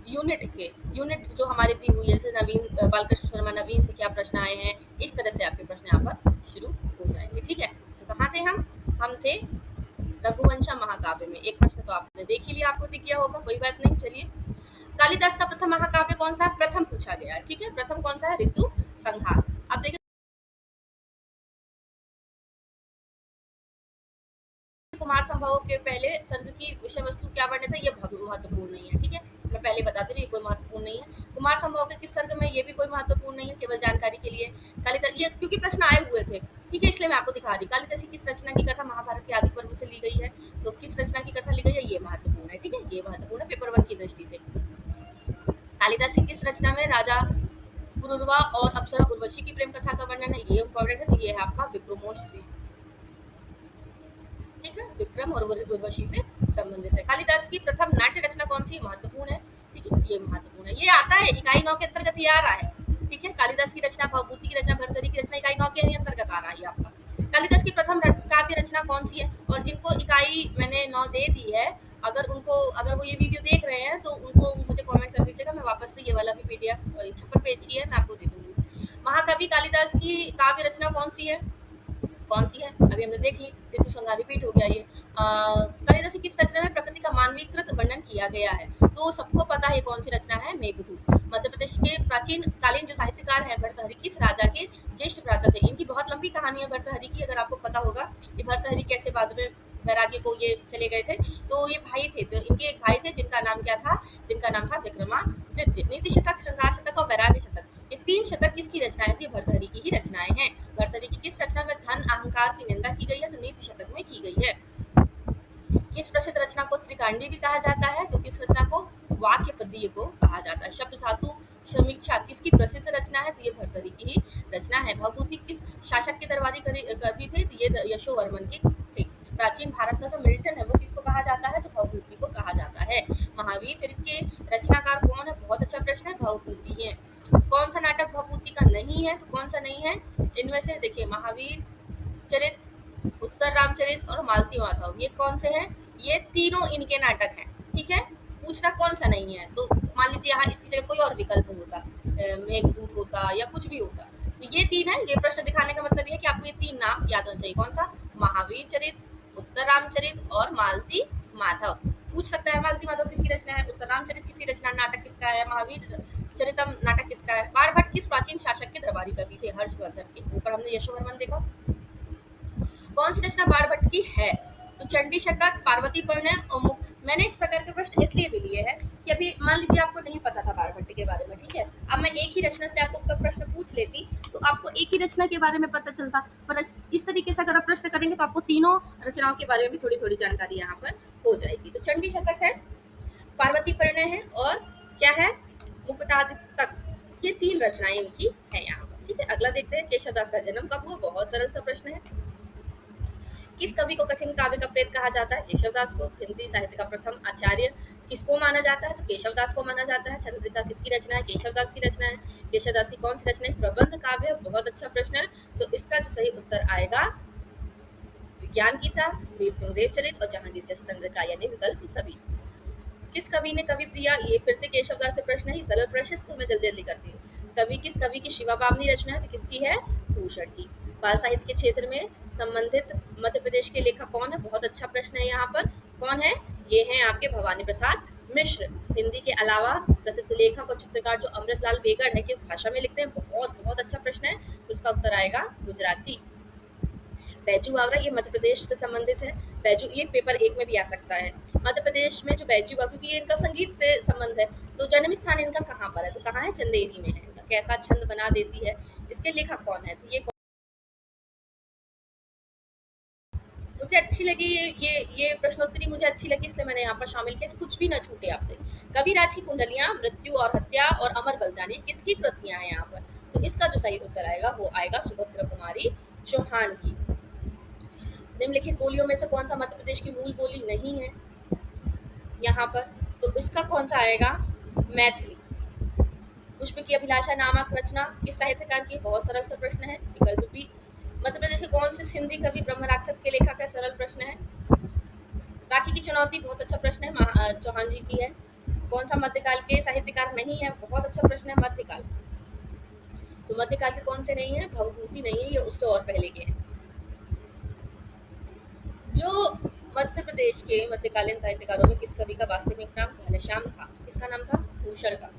Speaker 1: यूनिट जो हमारी दी हुई है, जैसे नवीन, बालकृष्ण शर्मा, नवीन से क्या प्रश्न आए हैं, इस तरह से आपके प्रश्न यहाँ पर शुरू हो जाएंगे। ठीक है, तो कहाँ थे हम थे रघुवंशम महाकाव्य में। एक प्रश्न तो आपने देख ही लिया, आपको दिख गया होगा, कोई बात नहीं। चलिए, कालिदास का प्रथम महाकाव्य कौन सा? प्रथम पूछा गया है। ठीक है, प्रथम कौन सा है? ऋतु संहार। अब देखिए कुमार संभव के पहले सर्ग की विषय वस्तु क्या वर्णित है? ये महत्वपूर्ण नहीं है। ठीक है, मैं पहले बताती रही, कोई महत्वपूर्ण नहीं है। कुमार संभव के किस सर्ग में? ये भी कोई महत्वपूर्ण नहीं है, केवल जानकारी के लिए। कालिदास, ये क्योंकि प्रश्न आए हुए थे, ठीक है, इसलिए मैं आपको दिखा रही। कालिदास की किस रचना की कथा महाभारत के आदि पर्व से ली गई है? तो किस रचना की कथा ली गई है? ये महत्वपूर्ण है। ठीक है, ये महत्वपूर्ण है पेपर 1 की दृष्टि से। कालिदास की किस रचना में राजा पुरुरवा और अप्सरा उर्वशी की प्रेम कथा का वर्णन है? ये इंपॉर्टेंट है। तो ये है आपका विक्रमोर्वशी। ठीक है, विक्रम और उर्वशी से संबंधित है। कालिदास की प्रथम नाट्य रचना कौन सी? महत्वपूर्ण है। ठीक है, ये महत्वपूर्ण है। ये आता है इकाई 9 के अंतर्गत, ये आ रहा है। ठीक है, कालिदास की रचना, भवभूति की रचना, भर्तृहरि की रचना इकाई 9 के अंतर्गत आ रहा है ये आपका। कालिदास की प्रथम काव्य रचना कौन सी है? और जिनको इकाई मैंने 9 दे दी है, अगर वो ये वीडियो देख रहे हैं तो उनको मुझे कमेंट कर दीजिएगा, मैं वापस से ये वाला भी पीडीएफ 56 पेज की है, मैं आपको दे दूंगी। महाकवि कालिदास की काव्य रचना कौन सी है? कौन सी है? अभी हमने देख ली, ऋतु संहार रिपीट हो गया ये। कालिदास की किस रचना में प्रकृति का मानवीकृत वर्णन किया गया है? तो सबको पता है कौन सी रचना है, मेघदूत। मध्य प्रदेश के प्राचीन कालीन जो साहित्यकार हैं भर्तृहरि किस राजा के ज्येष्ठ भ्राता थे? इनकी बहुत लंबी कहानी है भर्तृहरि की, अगर आपको पता होगा कि भर्तृहरि कैसे बाद में वैराग्य को ये चले गए थे। तो ये भाई थे, तो इनके एक भाई थे जिनका नाम क्या था? जिनका नाम था विक्रमादित्य। नीति शतक, श्रृंगार शतक और वैराग्य शतक, ये 3 शतक किसकी रचनाएं थी? भर्तृहरि की ही रचनाएं हैं। भर्तृहरि की किस रचना में धन अहंकार की निंदा की गई है? तो नीति शतक में की गई है। किस प्रसिद्ध रचना को त्रिकांडी भी कहा जाता है? तो किस रचना को? वाक्य पदीय को कहा जाता है। शब्द धातु समीक्षा किसकी प्रसिद्ध रचना है? तो ये भर्तृहरि की ही रचना है। भवभूति किस शासक के दरबारी कवि थे? तो ये यशोवर्मन के थे। प्राचीन भारत का जो मिल्टन है वो किसको कहा जाता है? तो भवभूति को कहा जाता है। महावीर चरित्र के रचनाकार कौन है? बहुत अच्छा प्रश्न है, भवभूति है। कौन सा नाटक भवभूति का नहीं है? तो कौन सा नहीं है इनमें से? देखिए, महावीर चरित, उत्तर रामचरित और मालती माधव, ये कौन से हैं? ये तीनों इनके नाटक हैं। ठीक है, पूछना कौन सा नहीं है, तो मान लीजिए यहाँ इसकी जगह कोई और विकल्प होता, मेघदूत होता या कुछ भी होता। तो ये 3 है। ये प्रश्न दिखाने का मतलब ये है कि आपको ये 3 नाम याद होना चाहिए। कौन सा? महावीर चरित, उत्तर रामचरित और मालती माधव। पूछ सकता है मालती माधव किसकी रचना है, उत्तर रामचरित किसकी रचना, नाटक किसका है, महावीर चरितम नाटक किसका है। बाणभट्ट किस प्राचीन शासक के दरबारी कवि थे? हर्षवर्धन के। ऊपर हमने यशोवर्मन देखा। कौन सी रचना बाणभट्ट की है? तो चंडी शतक, पार्वती परिणय और मुख। मैंने इस प्रकार के प्रश्न इसलिए भी लिए हैं कि अभी मान लीजिए आपको नहीं पता था बाणभट्ट के बारे में, ठीक है, अब मैं एक ही रचना से आपको प्रश्न पूछ लेती तो आपको एक ही रचना के बारे में पता चलता, पर इस तरीके से अगर आप प्रश्न करेंगे तो आपको तीनों रचनाओं के बारे में भी थोड़ी थोड़ी जानकारी यहाँ पर हो जाएगी। तो चंडी शतक है, पार्वती परिणय है और क्या है? मुकुटादितक। ये 3 रचनाएं इनकी है यहाँ पर। ठीक है, अगला देखते हैं, केशवदास का जन्म कब हुआ? बहुत सरल सा प्रश्न है। किस कवि को कठिन काव्य का प्रेत कहा जाता है? केशवदास को। हिंदी साहित्य का प्रथम आचार्य किसको माना जाता है? तो केशवदास को माना जाता है। चंद्रिका किसकी रचना है? केशवदास की रचना है। केशवदास की कौन सी रचना है? प्रबंध काव्य। बहुत अच्छा प्रश्न है। तो इसका जो सही उत्तर आएगा विज्ञान गीता, वीर सिंहदेव चरित और जहांगीर चंद्रिका, यानी विकल्प सभी। किस कवि ने कवि प्रिया, ये फिर से केशवदास से प्रश्न है, सरल प्रश्न, इसको मैं जल्दी जल्दी करती हूँ। किस कवि की शिवा बामनी रचना है? तो किसकी है? भूषण की। बाल साहित्य के क्षेत्र में संबंधित मध्य प्रदेश के लेखक कौन है? बहुत अच्छा प्रश्न है यहाँ पर। कौन है? ये हैं आपके भवानी प्रसाद मिश्र। हिंदी के अलावा प्रसिद्ध लेखक और चित्रकार जो अमृतलाल वेगड़ है किस भाषा में लिखते हैं? बहुत बहुत अच्छा प्रश्न है। तो इसका उत्तर आएगा गुजराती। बैजू बावरा, ये मध्य प्रदेश से संबंधित है। बैजू, ये पेपर 1 में भी आ सकता है। मध्य प्रदेश में जो बैजू बावरा, क्योंकि ये इनका संगीत से संबंध है, तो जन्म स्थान इनका कहाँ पर है? तो कहाँ है? चंदेरी में है। इनका कैसा छंद बना देती है, इसके लेखक कौन है? तो ये मुझे अच्छी लगी, ये प्रश्नोत्तरी मुझे अच्छी लगी, इसलिए मैंने यहाँ पर शामिल किया। तो कुछ भी ना छूटे आपसे। कविराज की कुंडलियां, मृत्यु और हत्या और अमर बलिदानी किसकी कृतियां हैं यहाँ पर? तो इसका जो सही उत्तर आएगा वो आएगा सुभद्रा कुमारी चौहान की। निम्नलिखित बोलियों में से कौन सा मध्य प्रदेश की मूल बोली नहीं है यहाँ पर? तो इसका कौन सा आएगा? मैथिली। पुष्प की अभिलाषा नामक रचना किस साहित्यकार की? बहुत सरल सा प्रश्न है, विकल्प बी। मध्य प्रदेश के कौन से सिंधी कवि ब्रह्म राक्षस के लेखक है? सरल प्रश्न है। राखी की चुनौती, बहुत अच्छा प्रश्न है, चौहान जी की है। कौन सा मध्यकाल के साहित्यकार नहीं है? बहुत अच्छा प्रश्न है, मध्यकाल। तो मध्यकाल के कौन से नहीं है? भवभूति नहीं है, ये उससे और पहले के हैं। जो मध्य प्रदेश के मध्यकालीन साहित्यकारों में किस कवि का वास्तविक नाम घनश्याम था? किसका नाम था? भूषण का।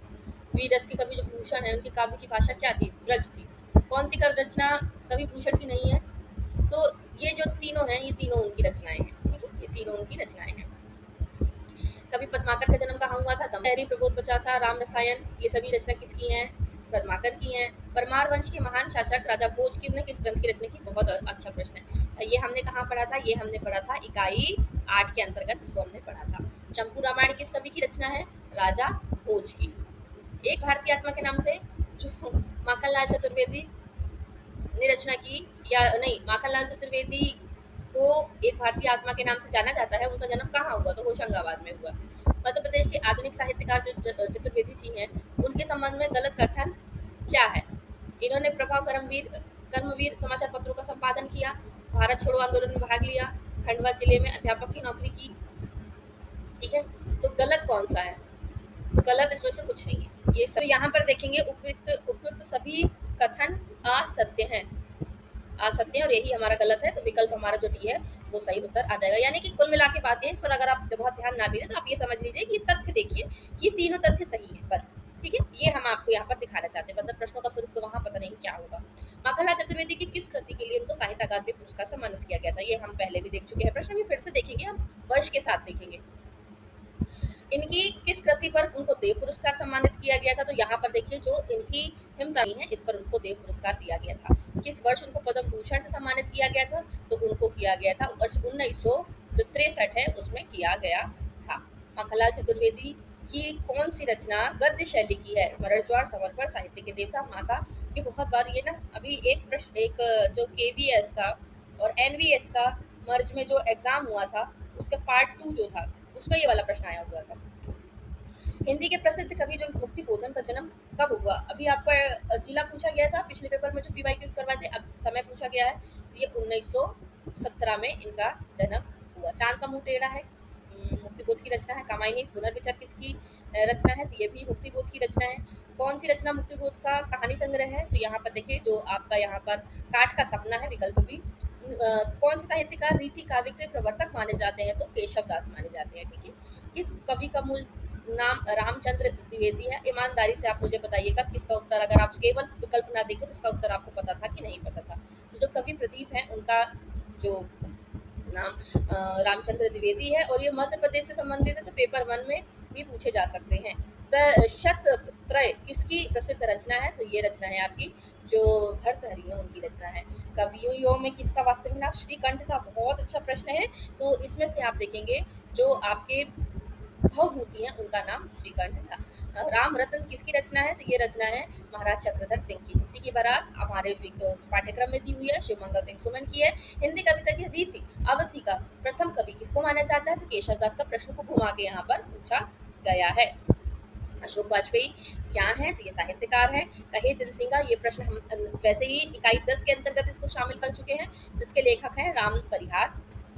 Speaker 1: वीररस के कवि जो भूषण है उनकी काव्य की भाषा क्या थी? ब्रज थी। कौन सी काव्य रचना कवि भूषण की नहीं है? तो ये जो तीनों हैं, ये तीनों उनकी रचनाएं हैं। ठीक है, ये तीनों उनकी रचनाएं हैं। कवि पद्माकर का जन्म कहाँ हुआ था? दमोह। प्रबोध पचासा, राम रसायन, ये सभी रचना किसकी हैं? पद्माकर की हैं। परमार वंश के महान शासक राजा भोज ने किस ग्रंथ की रचना की? बहुत अच्छा प्रश्न है। ये हमने कहाँ पढ़ा था? ये हमने पढ़ा था इकाई 8 के अंतर्गत, इसको हमने पढ़ा था। चंपू रामायण किस कवि की रचना है? राजा भोज की। एक भारतीय आत्मा के नाम से जो माखनलाल चतुर्वेदी ने रचना की, या नहीं, माखनलाल चतुर्वेदी को एक भारतीय आत्मा के नाम से जाना जाता है, उनका जन्म कहाँ हुआ? तो होशंगाबाद में हुआ। मध्य प्रदेश के आधुनिक साहित्यकार जो चतुर्वेदी जी हैं, उनके संबंध में गलत कथन क्या है? इन्होंने प्रभाव कर्मवीर समाचार पत्रों का संपादन किया, भारत छोड़ो आंदोलन में भाग लिया, खंडवा जिले में अध्यापक की नौकरी की। ठीक है, तो गलत कौन सा है? तो गलत इसमें से कुछ नहीं है। ये सब यहाँ पर देखेंगे, उपयुक्त उपयुक्त सभी कथन असत्य हैं, असत्य है, और यही हमारा गलत है। तो विकल्प हमारा जो डी है वो सही उत्तर आ जाएगा। यानी कि कुल मिला के बात है, इस पर अगर आप बहुत ध्यान ना भी दें तो आप ये समझ लीजिए कि तथ्य देखिए कि ये तीनों तथ्य सही है बस। ठीक है, ये हम आपको यहाँ पर दिखाना चाहते हैं, मतलब प्रश्नों का स्वरूप तो वहाँ पता नहीं क्या होगा। माखनलाल चतुर्वेदी की किस कृति के लिए उनको साहित्य अकादमी पुरस्कार से सम्मानित किया गया था? ये हम पहले भी देख चुके हैं प्रश्न, भी फिर से देखेंगे, हम वर्ष के साथ देखेंगे। इनकी किस कृति पर उनको देव पुरस्कार सम्मानित किया गया था? तो यहाँ पर देखिए, जो इनकी हिमतानी है इस पर उनको देव पुरस्कार दिया गया था। किस वर्ष उनको पद्म भूषण से सम्मानित किया गया था? तो उनको किया गया था वर्ष 1963 है उसमें किया गया था। माखनलाल चतुर्वेदी की कौन सी रचना गद्य शैली की है? स्मरण ज्वार, समर्पण, साहित्य के देवता, माता। कि बहुत बार ये ना, अभी एक प्रश्न, एक जो केवीएस का और एनवीएस का मर्ज में जो एग्जाम हुआ था, उसका पार्ट 2 जो था, उसमें ये वाला प्रश्न आया हुआ था। हिंदी के प्रसिद्ध कवि जो मुक्ति बोधन का जन्म कब हुआ? अभी आपका जिला पूछा गया था पिछले पेपर में, जो पीवाई क्यूज करवाए थे, अब समय पूछा गया है। तो ये 1917 में इनका जन्म हुआ। चांद का मुंह टेढ़ा है मुक्तिबोध की रचना है। कामायनी पुनर्विचार किसकी रचना है? तो ये भी मुक्तिबोध की रचना है। कौन सी रचना मुक्तिबोध का कहानी संग्रह है? तो यहाँ पर देखिए, जो आपका यहाँ पर काट का सपना है, विकल्प भी। कौन से साहित्यकार रीति काव्य के प्रवर्तक माने जाते हैं? तो केशव दास माने जाते हैं। ठीक है, किस कवि का मूल नाम रामचंद्र द्विवेदी है? ईमानदारी से आप मुझे बताइएगा किसका उत्तर, अगर आप केवल विकल्प ना देखें तो इसका उत्तर आपको पता था कि नहीं पता था। तो जो कवि प्रदीप है उनका जो नाम रामचंद्र द्विवेदी है, और ये मध्य प्रदेश से संबंधित है, तो पेपर 1 में भी पूछे जा सकते हैं। शतत्रय किसकी प्रसिद्ध रचना है? तो ये रचना है आपकी जो भर्तृहरि उनकी रचना है। कवियों में किसका वास्तविक नाम श्रीकंठ था? बहुत अच्छा प्रश्न है। तो इसमें से आप देखेंगे जो आपके भवभूति हैं उनका नाम श्रीकंठ था। राम रत्न किसकी रचना है? तो ये रचना है महाराज चक्रधर सिंह की। मुक्ति की बारात हमारे पाठ्यक्रम में दी हुई है, शिवमंगल सिंह सुमन की है। हिंदी कविता की रीति अवधि का प्रथम कवि किसको माना जाता है? तो केशवदास का प्रश्न को घुमा के यहाँ पर पूछा गया है। अशोक वाजपेयी क्या है? तो ये साहित्यकार है। कहे जनसिंगा, ये प्रश्न हम वैसे ही इकाई 10 के अंतर्गत इसको शामिल कर चुके हैं। तो इसके लेखक हैं राम परिहार।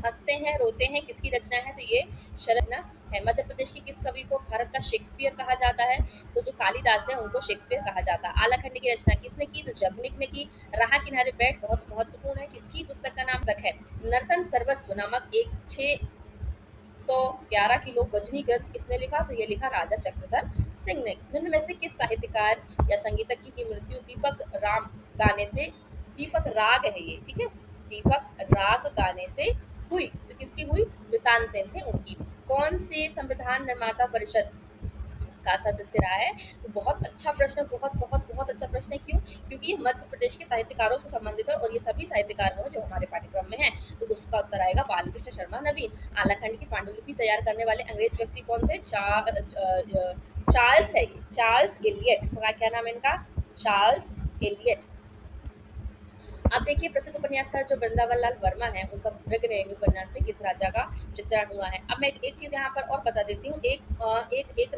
Speaker 1: हंसते हैं रोते हैं किसकी रचना है? तो ये रचना है। मध्य प्रदेश के किस कवि को भारत का शेक्सपियर कहा जाता है? तो जो कालिदास है उनको शेक्सपियर कहा जाता है। आलाखंड की रचना किसने की? तो जगनिक ने की। राह किनारे बैठ बहुत महत्वपूर्ण है, किसकी पुस्तक का नाम रख है? नर्तन सर्वस्व नामक एक 611 किलो वजनी ग्रंथ किसने लिखा? तो ये लिखा राजा चक्रधर सिंह ने। निम्न में से किस साहित्यकार या संगीतज्ञ की मृत्यु दीपक राम गाने से, दीपक राग है ये, ठीक है, दीपक राग गाने से हुई? तो किसकी हुई? जो तानसेन थे उनकी। कौन से संविधान निर्माता परिषद का सदस्य रहा है? तो बहुत अच्छा प्रश्न, बहुत बहुत बहुत अच्छा प्रश्न है। क्यों? क्योंकि ये मध्य प्रदेश के साहित्यकारों से संबंधित है, और ये सभी साहित्यकार वो हैं जो हमारे पाठ्यक्रम में हैं। तो उसका उत्तर आएगा बालकृष्ण शर्मा नवीन। आलाखंड की पांडुलिपि तैयार करने वाले अंग्रेज व्यक्ति कौन थे? चार्ल्स है ये, चार्ल्स एलियट। क्या नाम है इनका? Charles Eliot. अब देखिए, प्रसिद्ध उपन्यासकार जो वृंदावन लाल वर्मा है, उनका मृगनयनी उपन्यास में किस राजा का चित्रण हुआ है? अब मैं एक चीज यहाँ पर और बता देती हूँ। एक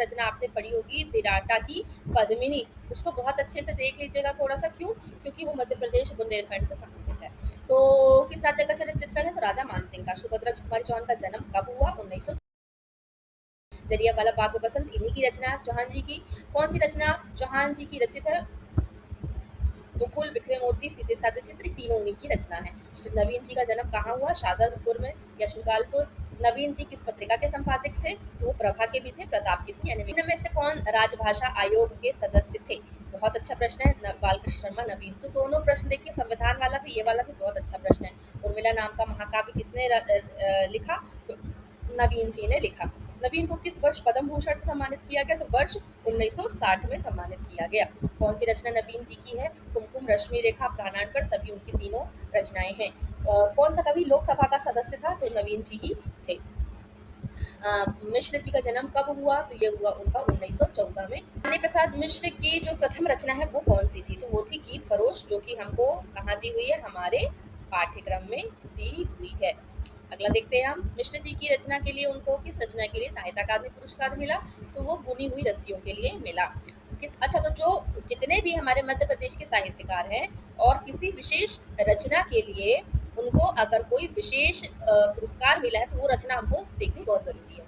Speaker 1: रचना आपने पढ़ी होगी विराटा की पद्मिनी, उसको बहुत अच्छे से देख लीजिएगा थोड़ा सा। क्यों? क्योंकि वो मध्य प्रदेश बुंदेलखंड से संबंधित है। तो किस राजा का चरित्र चित्रण है? तो राजा मानसिंह का। सुभद्रा कुमारी चौहान का जन्म कब हुआ? 1900। जलियांवाला बाग में बसंत इन्हीं की रचना है, चौहान जी की। कौन सी रचना चौहान जी की रचित है? मुकुल, बिखरे मोती, सीधे साधे चित्र, तीनों उन्हीं की रचना है। नवीन जी का जन्म कहाँ हुआ? शाहजहांपुर में या शुजालपुर? नवीन जी किस पत्रिका के संपादक थे? तो वो प्रभा के भी थे, प्रताप के थे। यानी इनमें में से कौन राजभाषा आयोग के सदस्य थे? बहुत अच्छा प्रश्न है, बालकृष्ण शर्मा नवीन। तो दोनों प्रश्न देखिए, संविधान वाला भी, ये वाला भी बहुत अच्छा प्रश्न है। उर्मिला नाम का महाकाव्य किसने लिखा? तो नवीन जी ने लिखा। नवीन को किस वर्ष पद्म भूषण से सम्मानित किया गया? तो वर्ष 1960 में सम्मानित किया गया। कौन सी रचना नवीन जी की है? कुमकुम, रश्मि रेखा, प्राणार्पण, सभी उनकी तीनों रचनाएं हैं। कौन सा कवि लोकसभा का सदस्य था? तो नवीन जी ही थे। मिश्र जी का जन्म कब हुआ? तो ये हुआ उनका 1914 में। रानी प्रसाद मिश्र की जो प्रथम रचना है वो कौन सी थी? तो वो थी गीत फरोश, जो कि हमको कहाँ दी हुई है? हमारे पाठ्यक्रम में दी हुई है। अगला देखते हैं हम, मिश्र जी की रचना के लिए उनको किस रचना के लिए साहित्य अकादमी पुरस्कार मिला? तो वो बुनी हुई रस्सियों के लिए मिला। किस अच्छा, तो जो जितने भी हमारे मध्य प्रदेश के साहित्यकार हैं और किसी विशेष रचना के लिए उनको अगर कोई विशेष पुरस्कार मिला है तो वो रचना हमको देखनी बहुत जरूरी है।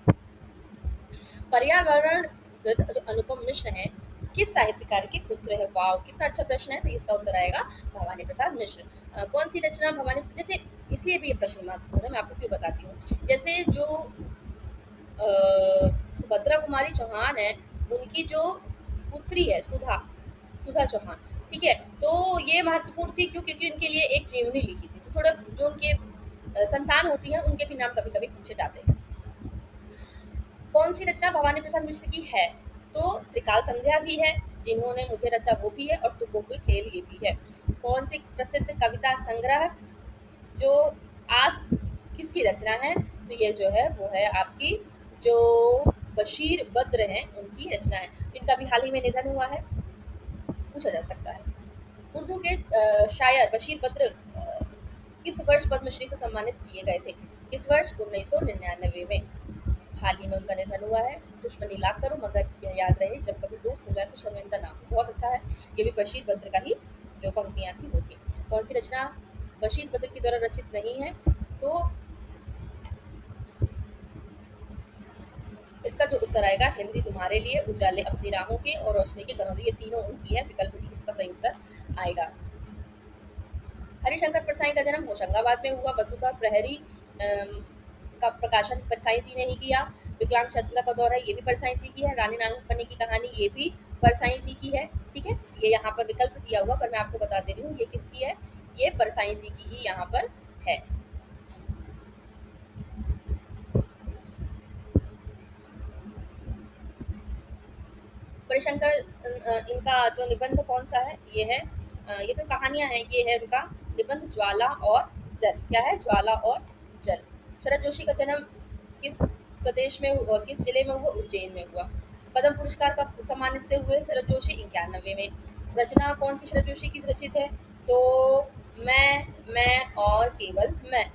Speaker 1: पर्यावरण जो अनुपम मिश्र हैं किस साहित्यकार के पुत्र है? वाह, कितना अच्छा प्रश्न है। तो इसका उत्तर आएगा भवानी प्रसाद मिश्र। कौन सी रचना भवानी, जैसे इसलिए भी ये प्रश्न महत्वपूर्ण है, मैं आपको क्यों बताती हूँ। जैसे जो सुभद्रा कुमारी चौहान है, उनकी जो पुत्री है सुधा, सुधा चौहान, ठीक है, तो ये महत्वपूर्ण थी क्यों? क्योंकि उनके लिए एक जीवनी लिखी थी। तो थोड़ा जो उनके संतान होती है उनके भी नाम कभी कभी पूछे जाते हैं। कौन सी रचना भवानी प्रसाद मिश्र की है? तो त्रिकाल संध्या भी है, जिन्होंने मुझे रचा वो भी है, और तुगो के खेल ये भी है। कौन सी प्रसिद्ध कविता संग्रह जो आस किसकी रचना है? तो ये जो है वो है आपकी जो बशीर बद्र हैं उनकी रचना है। इनका भी हाल ही में निधन हुआ है, पूछा जा सकता है। उर्दू के शायर बशीर बद्र किस वर्ष पद्मश्री से सम्मानित किए गए थे? किस वर्ष? 1999 में। हाल ही में उनका निधन हुआ है। दुश्मनी लाख करो मगर यह याद रहे, जब कभी दोस्त हो जाए तो शर्मिंदा ना हो। बहुत अच्छा है। ये भी बशीर बद्र का ही जो पंक्तियां थी वो थी। कौन सी रचना बशीर बद्र के द्वारा रचित नहीं है? तो इसका जो उत्तर आएगा हिंदी तुम्हारे लिए, उजाले अपनी राहों के और रोशनी के घरों, ये तीनों उनकी है। विकल्प डी इसका सही उत्तर आएगा। हरिशंकर परसाई का जन्म होशंगाबाद में हुआ। वसुधा प्रहरी का प्रकाशन परसाई जी ने ही किया। विकलांग शतला का दौर है, ये भी परसाई जी की है। रानी नागफनी की कहानी, ये भी परसाई जी की है। ठीक है, ये यहाँ पर विकल्प दिया हुआ, पर मैं आपको बता दे रही हूँ ये किसकी है। ये परसाई जी की ही यहाँ पर है। परिशंकर इनका जो निबंध कौन सा है? ये है ये तो कहानियां हैं, ये है इनका निबंध ज्वाला और जल। क्या है? ज्वाला और जल। शरद जोशी का जन्म किस प्रदेश में हुआ, किस जिले में हुआ? उज्जैन में हुआ। पद्म पुरस्कार कब सम्मानित से हुए शरद जोशी? 91 में। रचना कौन सी शरद जोशी की रचित है? तो मैं और केवल मैं।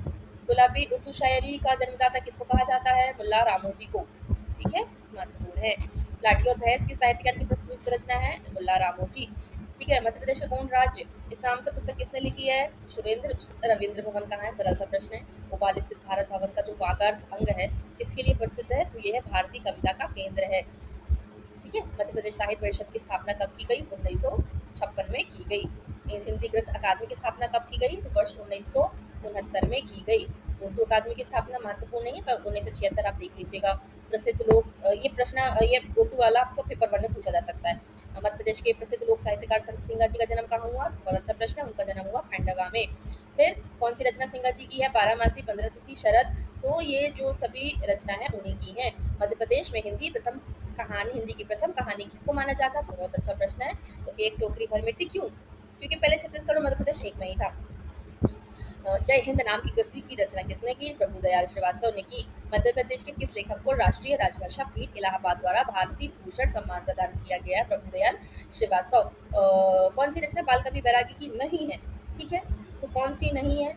Speaker 1: गुलाबी उर्दू शायरी का जन्मदाता किसको कहा जाता है? मुल्ला रामोजी को। ठीक है, महत्वपूर्ण है। लाठी और भैंस की साहित्यकार की प्रस्तुत रचना है? मुल्ला रामोजी। ठीक है, मध्य प्रदेश का कौन राज्य, इस नाम से पुस्तक किसने लिखी है? सुरेंद्र। रविंद्र भवन कहाँ है? सरल सा प्रश्न है। भोपाल स्थित भारत भवन का जो वागार्थ अंग है किसके लिए प्रसिद्ध है? तो ये है भारतीय कविता का केंद्र है। ठीक है, मध्य प्रदेश साहित्य परिषद की स्थापना कब की गई? 1956 में की गई। हिंदी ग्रंथ अकादमी की स्थापना कब की गई? तो वर्ष 1969 में की गई। उर्दू अकादमी की स्थापना महत्वपूर्ण नहीं है, पर 1976 आप देख लीजिएगा। प्रसिद्ध लोग ये प्रश्न ये उर्दू वाला आपको पेपर वन में पूछा जा सकता है। मध्य प्रदेश के प्रसिद्ध लोक साहित्यकार संत सिंगा जी का जन्म कहाँ हुआ? बहुत अच्छा प्रश्न है, उनका जन्म हुआ खंडवा में। फिर कौन सी रचना सिंगा जी की है? बारहमासी, 15 तिथि, शरद। तो ये जो सभी रचना है उन्हीं की है। मध्य प्रदेश में हिंदी की प्रथम कहानी किसको माना जाता है? बहुत अच्छा प्रश्न है। तो एक टोकरी भर मिट्टी क्यों? क्योंकि पहले छत्तीसगढ़ और मध्य प्रदेश एक में ही था। जय हिंद नाम की कृति की रचना किसने की? प्रभुदयाल श्रीवास्तव ने की। मध्य प्रदेश के किस लेखक को राष्ट्रीय राजभाषा पीठ इलाहाबाद द्वारा भारतीय भूषण सम्मान प्रदान किया गया है? प्रभुदयाल श्रीवास्तव। कौन सी रचना बाल कवि बैरागी की नहीं है? ठीक है, तो कौन सी नहीं है?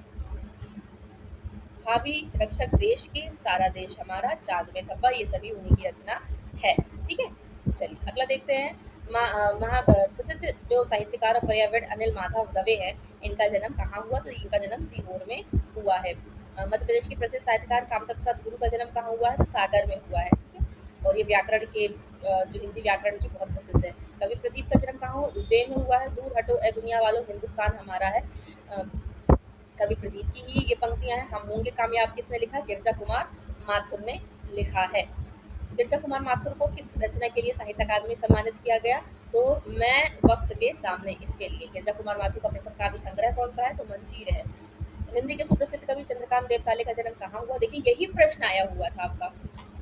Speaker 1: भावी रक्षक देश के, सारा देश हमारा, चांद में थप्पा, ये सभी उन्हीं की रचना है। ठीक है, चलिए अगला देखते हैं। प्रसिद्ध जो साहित्यकार और पर्यावरण अनिल माधव दवे है, इनका जन्म कहाँ हुआ? तो इनका जन्म सीहोर में हुआ है। मध्य प्रदेश के प्रसिद्ध साहित्यकार कामता प्रसाद गुरु का जन्म कहाँ हुआ है? तो सागर में हुआ है। ठीक है, और ये व्याकरण के जो हिंदी व्याकरण की बहुत प्रसिद्ध है। कवि प्रदीप का जन्म कहाँ हुआ? उज्जैन में हुआ है। दूर हटो ए दुनिया वालों, हिंदुस्तान हमारा है। अ, कवि प्रदीप की ही ये पंक्तियां हैं। हम होंगे कामयाब किसने लिखा? गिरजा कुमार माथुर ने लिखा है। गिरजा कुमार माथुर को किस रचना के लिए साहित्य अकादमी सम्मानित किया गया? तो मैं वक्त के सामने, इसके लिए। गिरजा कुमार माथुर का प्रथम काव्य संग्रह कौन सा है? तो मंजीर है। हिंदी के सुप्रसिद्ध कवि चंद्रकांत देवताले का जन्म कहाँ हुआ? देखिए यही प्रश्न आया हुआ था आपका।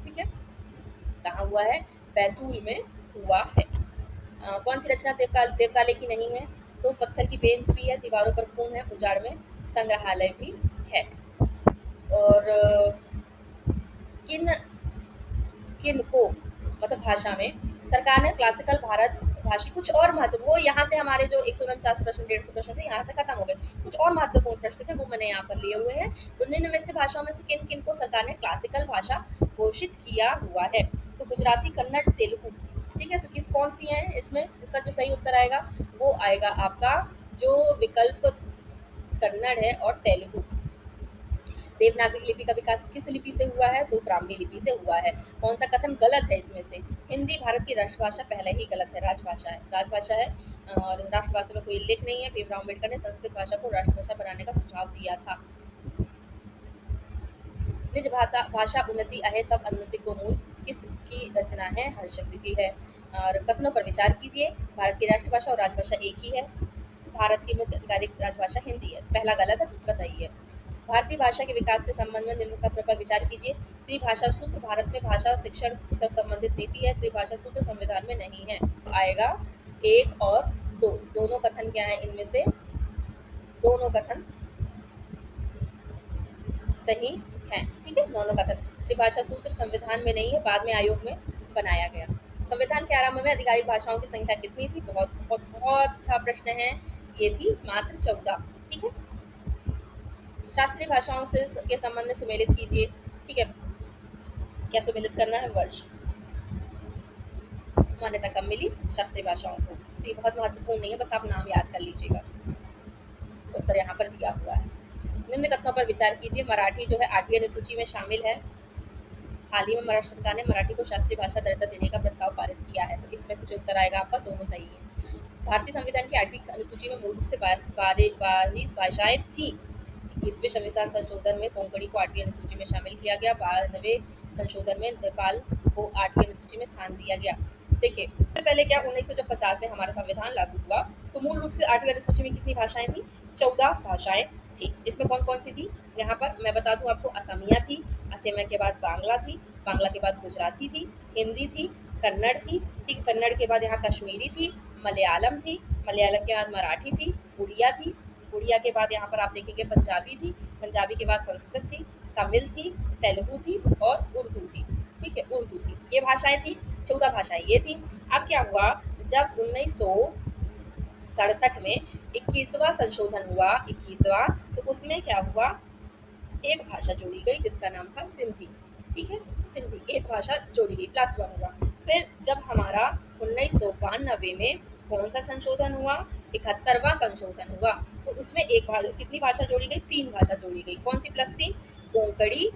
Speaker 1: ठीक है, कहाँ हुआ है? बैतूल में हुआ है। कौन सी रचना देवताले की नहीं है? तो पत्थर की बेंच भी है, दीवारों पर खून है, उजाड़ में संग्रहालय भी है। और किन किन को मतलब भाषा में सरकार ने क्लासिकल भारत भाषी कुछ और महत्व, वो यहाँ से हमारे जो 149 प्रश्न 150 प्रश्न थे यहाँ तक खत्म हो गए। कुछ और महत्वपूर्ण प्रश्न थे वो मैंने यहाँ पर लिए हुए हैं। तो निम्न में से भाषाओं में से किन किन को सरकार ने क्लासिकल भाषा घोषित किया हुआ है? तो गुजराती, कन्नड़, तेलुगु। ठीक है, तो किस कौन सी है इसमें? इसका जो सही उत्तर आएगा वो आएगा आपका जो विकल्प कन्नड़ है और तेलुगु। देवनागरी लिपि का विकास किस लिपि से हुआ है? तो ब्राह्मी लिपि से हुआ है। कौन सा कथन गलत है इसमें से? हिंदी भारत की राष्ट्रभाषा पहले ही गलत है, राजभाषा है, राजभाषा है और राष्ट्रभाषा में कोई उल्लेख नहीं है। भीमराव अम्बेडकर ने संस्कृत भाषा को राष्ट्रभाषा बनाने का सुझाव दिया था। निज भाषा उन्नति अहे सब उन्नति को मूल किसकी रचना है? हर्षचंद्र की है। और कथनों पर विचार कीजिए। भारत की राष्ट्रभाषा और राजभाषा एक ही है। भारत की मुख्य आधिकारिक राजभाषा हिंदी है। पहला गलत है, दूसरा सही है। भारतीय भाषा के विकास के संबंध में निम्न कथनों पर विचार कीजिए। त्रिभाषा सूत्र भारत में भाषा शिक्षण से संबंधित नीति है। त्रिभाषा सूत्र संविधान में नहीं है। तो आएगा 1 और 2। दोनों कथन क्या है इनमें से? दोनों कथन सही है। ठीक है, दोनों कथन। त्रिभाषा सूत्र संविधान में नहीं है, बाद में आयोग में बनाया गया। संविधान के आरंभ में आधिकारिक भाषाओं की संख्या कितनी थी? बहुत बहुत बहुत अच्छा प्रश्न है। ये थी मात्र 14। ठीक है, शास्त्रीय भाषाओं से के संबंध में सुमेलित कीजिए। ठीक है, क्या सुमेलित करना है? वर्ष। मान्यता कब मिली शास्त्रीय भाषाओं को? तो ये बहुत महत्वपूर्ण नहीं है, बस आप नाम याद कर लीजिएगा। उत्तर यहाँ पर दिया हुआ है। निम्न कथनों पर विचार कीजिए। मराठी जो है 8वीं अनुसूची में शामिल है। हाल ही में महाराष्ट्र सरकार ने मराठी को शास्त्रीय भाषा दर्जा देने का प्रस्ताव पारित किया है। तो इसमें से जो उत्तर आएगा आपका दोनों सही है। भारतीय संविधान की 8वीं अनुसूची में मूल रूप से 22 भाषाएं थी। 21वें संविधान संशोधन में कोंकणी को 8वीं अनुसूची में शामिल किया गया। 92वें संशोधन में नेपाल को 8वीं अनुसूची में स्थान दिया गया। देखिए, पहले क्या 1950 में हमारा संविधान लागू हुआ तो मूल रूप से 8वीं अनुसूची में कितनी भाषाएं थी? 14 भाषाएं थी। जिसमें कौन कौन सी थी? यहाँ पर मैं बता दूं आपको, असमिया थी, असमिया के बाद बांग्ला थी, बांग्ला के बाद गुजराती थी, हिंदी थी, कन्नड़ थी। ठीक, कन्नड़ के बाद यहाँ कश्मीरी थी, मलयालम थी, मलयालम के बाद मराठी थी, उड़िया थी, उड़िया के बाद यहाँ पर आप देखेंगे पंजाबी थी, पंजाबी के बाद संस्कृत थी, तमिल थी, तेलुगु थी और उर्दू थी। ठीक है, उर्दू थी। ये भाषाएं थी, 14 भाषाएं ये थी। अब क्या हुआ, जब 1967 में 21वां संशोधन हुआ, 21वां, तो उसमें क्या हुआ, एक भाषा जोड़ी गई जिसका नाम था सिंधी। ठीक है, सिंधी एक भाषा जोड़ी गई, +1 हुआ। फिर जब हमारा 1992 में कौन सा संशोधन हुआ? 71वां संशोधन हुआ। तो उसमें कितनी भाषा जोड़ी गई? 3 भाषा जोड़ी गई। कौन सी +3? कोंकणी,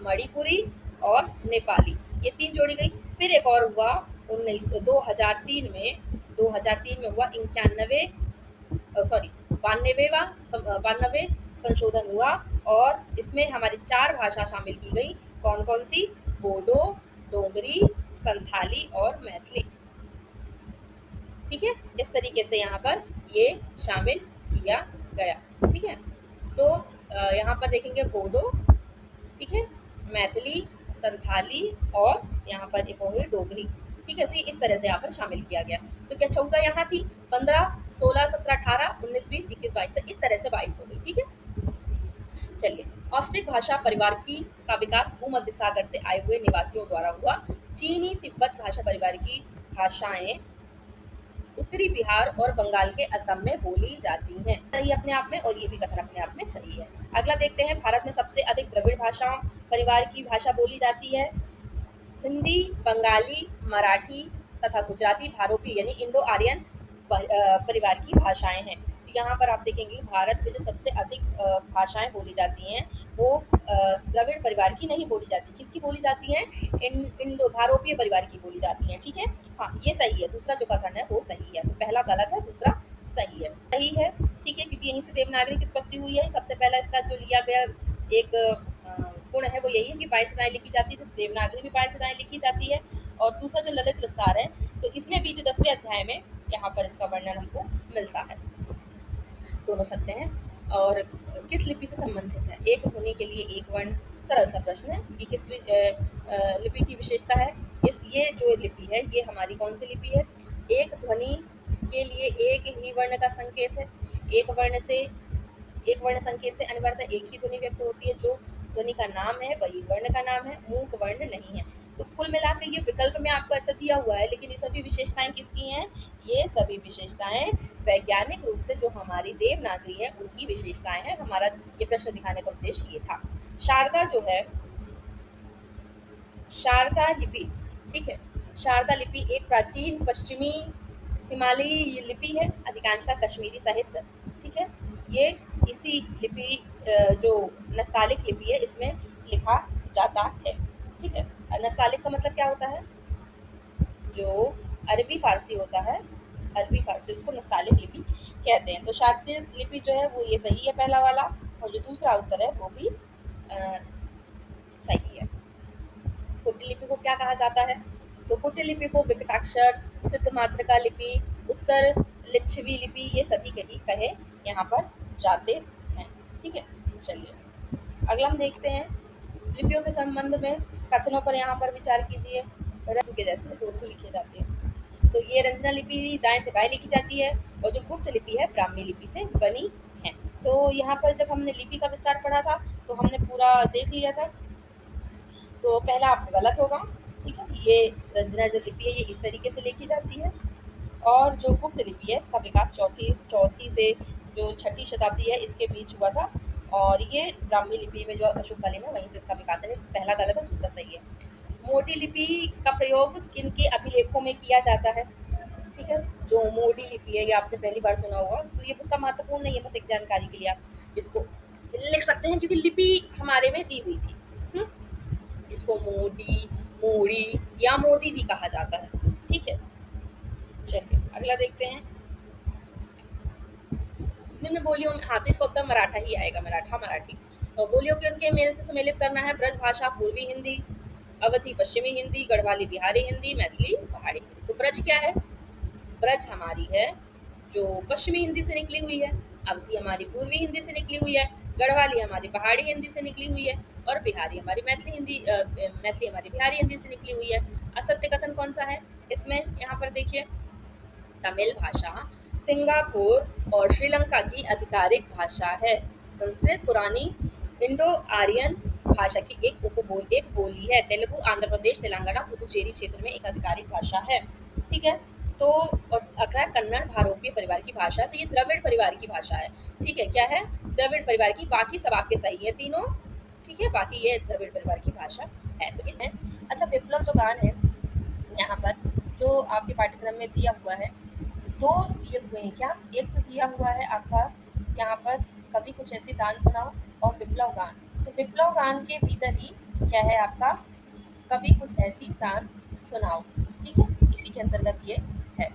Speaker 1: मणिपुरी और नेपाली, ये 3 जोड़ी गई। फिर एक और हुआ 2003 में हुआ 92 संशोधन हुआ और इसमें हमारी 4 भाषा शामिल की गई। कौन कौन सी? बोडो, डोगरी, संथाली और मैथिली। ठीक है, इस तरीके से यहाँ पर ये शामिल किया गया। ठीक है, तो यहाँ पर देखेंगे बोडो, ठीक है, मैथिली, संथाली और यहाँ पर एक होंगे डोगरी। ठीक है, तो इस तरह से यहाँ पर शामिल किया गया। तो क्या 14 यहाँ थी, 15, 16, 17, 18, 19, 20, 21, 22, तो इस तरह से 22 हो गई। ठीक है, चलिए, ऑस्ट्रिक भाषा परिवार का विकास भूमध्य सागर से आए हुए निवासियों द्वारा हुआ। चीनी तिब्बत भाषा परिवार की भाषाएं उत्तरी बिहार और बंगाल के असम में बोली जाती हैं। सही अपने आप में, और ये भी कथन अपने आप में सही है। अगला देखते हैं, भारत में सबसे अधिक द्रविड़ भाषा परिवार की भाषा बोली जाती है। हिंदी, बंगाली, मराठी तथा गुजराती भारोपी यानी इंडो आर्यन परिवार की भाषाएं हैं। तो यहाँ पर आप देखेंगे भारत में जो सबसे अधिक भाषाएं बोली जाती हैं वो द्रविड़ परिवार की नहीं बोली जाती। किसकी बोली जाती हैं? इंडो भारोपीय परिवार की बोली जाती हैं। ठीक है, हाँ ये सही है। दूसरा जो कथन है वो सही है। तो पहला गलत है, दूसरा सही है। सही है, ठीक है, क्योंकि यहीं से देवनागरी की उत्पत्ति हुई है। सबसे पहला इसका जो लिया गया एक गुण है वो यही है कि बाएं से दाएं लिखी जाती है। तो देवनागरी भी बाएं से दाएं लिखी जाती है। और दूसरा जो ललित विस्तार है, तो इसमें भी जो 10वें अध्याय में यहाँ पर इसका वर्णन हमको मिलता है। दोनों सत्य हैं। और किस लिपि से संबंधित है? एक ध्वनि के लिए एक वर्ण, सरल सा प्रश्न है। ये किस लिपि की विशेषता है? ये जो लिपि है ये हमारी कौन सी लिपि है? एक ध्वनि के लिए एक ही वर्ण का संकेत है। एक वर्ण संकेत से अनिवार्यतः एक ही ध्वनि व्यक्त होती है। जो ध्वनि का नाम है वही वर्ण का नाम है, मूक वर्ण नहीं है। तो कुल मिला के ये विकल्प में आपको ऐसा दिया हुआ है, लेकिन ये सभी विशेषताएं किसकी हैं? ये सभी विशेषताएं वैज्ञानिक रूप से जो हमारी देवनागरी है उनकी विशेषताएं हैं। हमारा ये प्रश्न दिखाने का उद्देश्य ये था। शारदा जो है, शारदा लिपि, ठीक है, शारदा लिपि एक प्राचीन पश्चिमी हिमालयी लिपि है, अधिकांशतः कश्मीरी साहित्य, ठीक है। ये इसी लिपि जो नस्तालिक लिपि है इसमें लिखा जाता है, ठीक है। नस्तालिक का मतलब क्या होता है? जो अरबी फारसी होता है, अरबी फारसी, उसको नस्तालिक लिपि कहते हैं। तो शारदीय लिपि जो है वो ये सही है पहला वाला, और जो दूसरा उत्तर है वो भी सही है। कुटिल लिपि को क्या कहा जाता है? तो कुटिल लिपि को विकटाक्षर, सिद्ध मात्रका लिपि, उत्तर लिच्छवी लिपि, ये सभी कही कहे यहाँ पर जाते हैं, ठीक है। चलिए अगला हम देखते हैं लिपियों के संबंध में कथनों पर यहाँ पर विचार कीजिए। रंग के जैसे जैसे उर्दू लिखी जाती है, तो ये रंजना लिपि दाएं से बाएं लिखी जाती है, और जो गुप्त लिपि है ब्राह्मी लिपि से बनी है। तो यहाँ पर जब हमने लिपि का विस्तार पढ़ा था तो हमने पूरा देख लिया था। तो पहला आपका गलत होगा, ठीक है। ये रंजना जो लिपि है ये इस तरीके से लिखी जाती है, और जो गुप्त लिपि है इसका विकास चौथी चौथी से जो छठी शताब्दी है इसके बीच हुआ था, और ये ब्राह्मी लिपि में जो अशोककालीन है वहीं से इसका विकास है। पहला गलत है, दूसरा सही है। मोटी लिपि का प्रयोग किन के अभिलेखों में किया जाता है? ठीक है, जो मोडी लिपि है ये आपने पहली बार सुना होगा, तो ये उतना महत्वपूर्ण नहीं है, बस एक जानकारी के लिए आप इसको लिख सकते हैं, क्योंकि लिपि हमारे में दी हुई थी। हम्म, इसको मोडी, मोड़ी या मोदी भी कहा जाता है, ठीक है। चलिए अगला देखते हैं। निम्न बोलियों में, हाँ तो इसका उत्तर मराठा ही आएगा, मराठा, मराठी। और बोलियों के उनके मेल से सुमेलित करना है। ब्रज भाषा पूर्वी हिंदी, अवधी पश्चिमी हिंदी, गढ़वाली बिहारी हिंदी, मैथिली पहाड़ी हिंदी। तो ब्रज क्या है? ब्रज हमारी है जो पश्चिमी हिंदी से निकली हुई है, अवधी हमारी पूर्वी हिंदी से निकली हुई है, गढ़वाली हमारी पहाड़ी हिंदी से निकली हुई है, और बिहारी हमारी मैथिली हिंदी, मैथिली हमारी बिहारी हिंदी से निकली हुई है। असत्य कथन कौन सा है इसमें? यहाँ पर देखिए, तमिल भाषा सिंगापुर और श्रीलंका की आधिकारिक भाषा है। संस्कृत पुरानी इंडो आर्यन भाषा की एक बोली है। तेलुगु आंध्र प्रदेश, तेलंगाना, पुदुचेरी क्षेत्र में एक आधिकारिक भाषा है, ठीक है। तो और अगला कन्नड़ भारोपीय परिवार की भाषा है, तो ये द्रविड़ परिवार की भाषा है, ठीक है। क्या है? द्रविड़ परिवार की। बाकी सब आपके सही है तीनों, ठीक है, बाकी ये द्रविड़ परिवार की भाषा है। तो इसमें अच्छा, विप्लव जो गान है यहाँ पर जो आपके पाठ्यक्रम में दिया हुआ है, दो दिए हुए हैं क्या? एक तो दिया हुआ है आपका यहाँ पर कभी कुछ ऐसी दान सुनाओ, और विप्लव गान। तो विप्लव गान के भीतर ही क्या है आपका? कभी कुछ ऐसी दान सुनाओ, ठीक है, इसी के अंतर्गत ये है।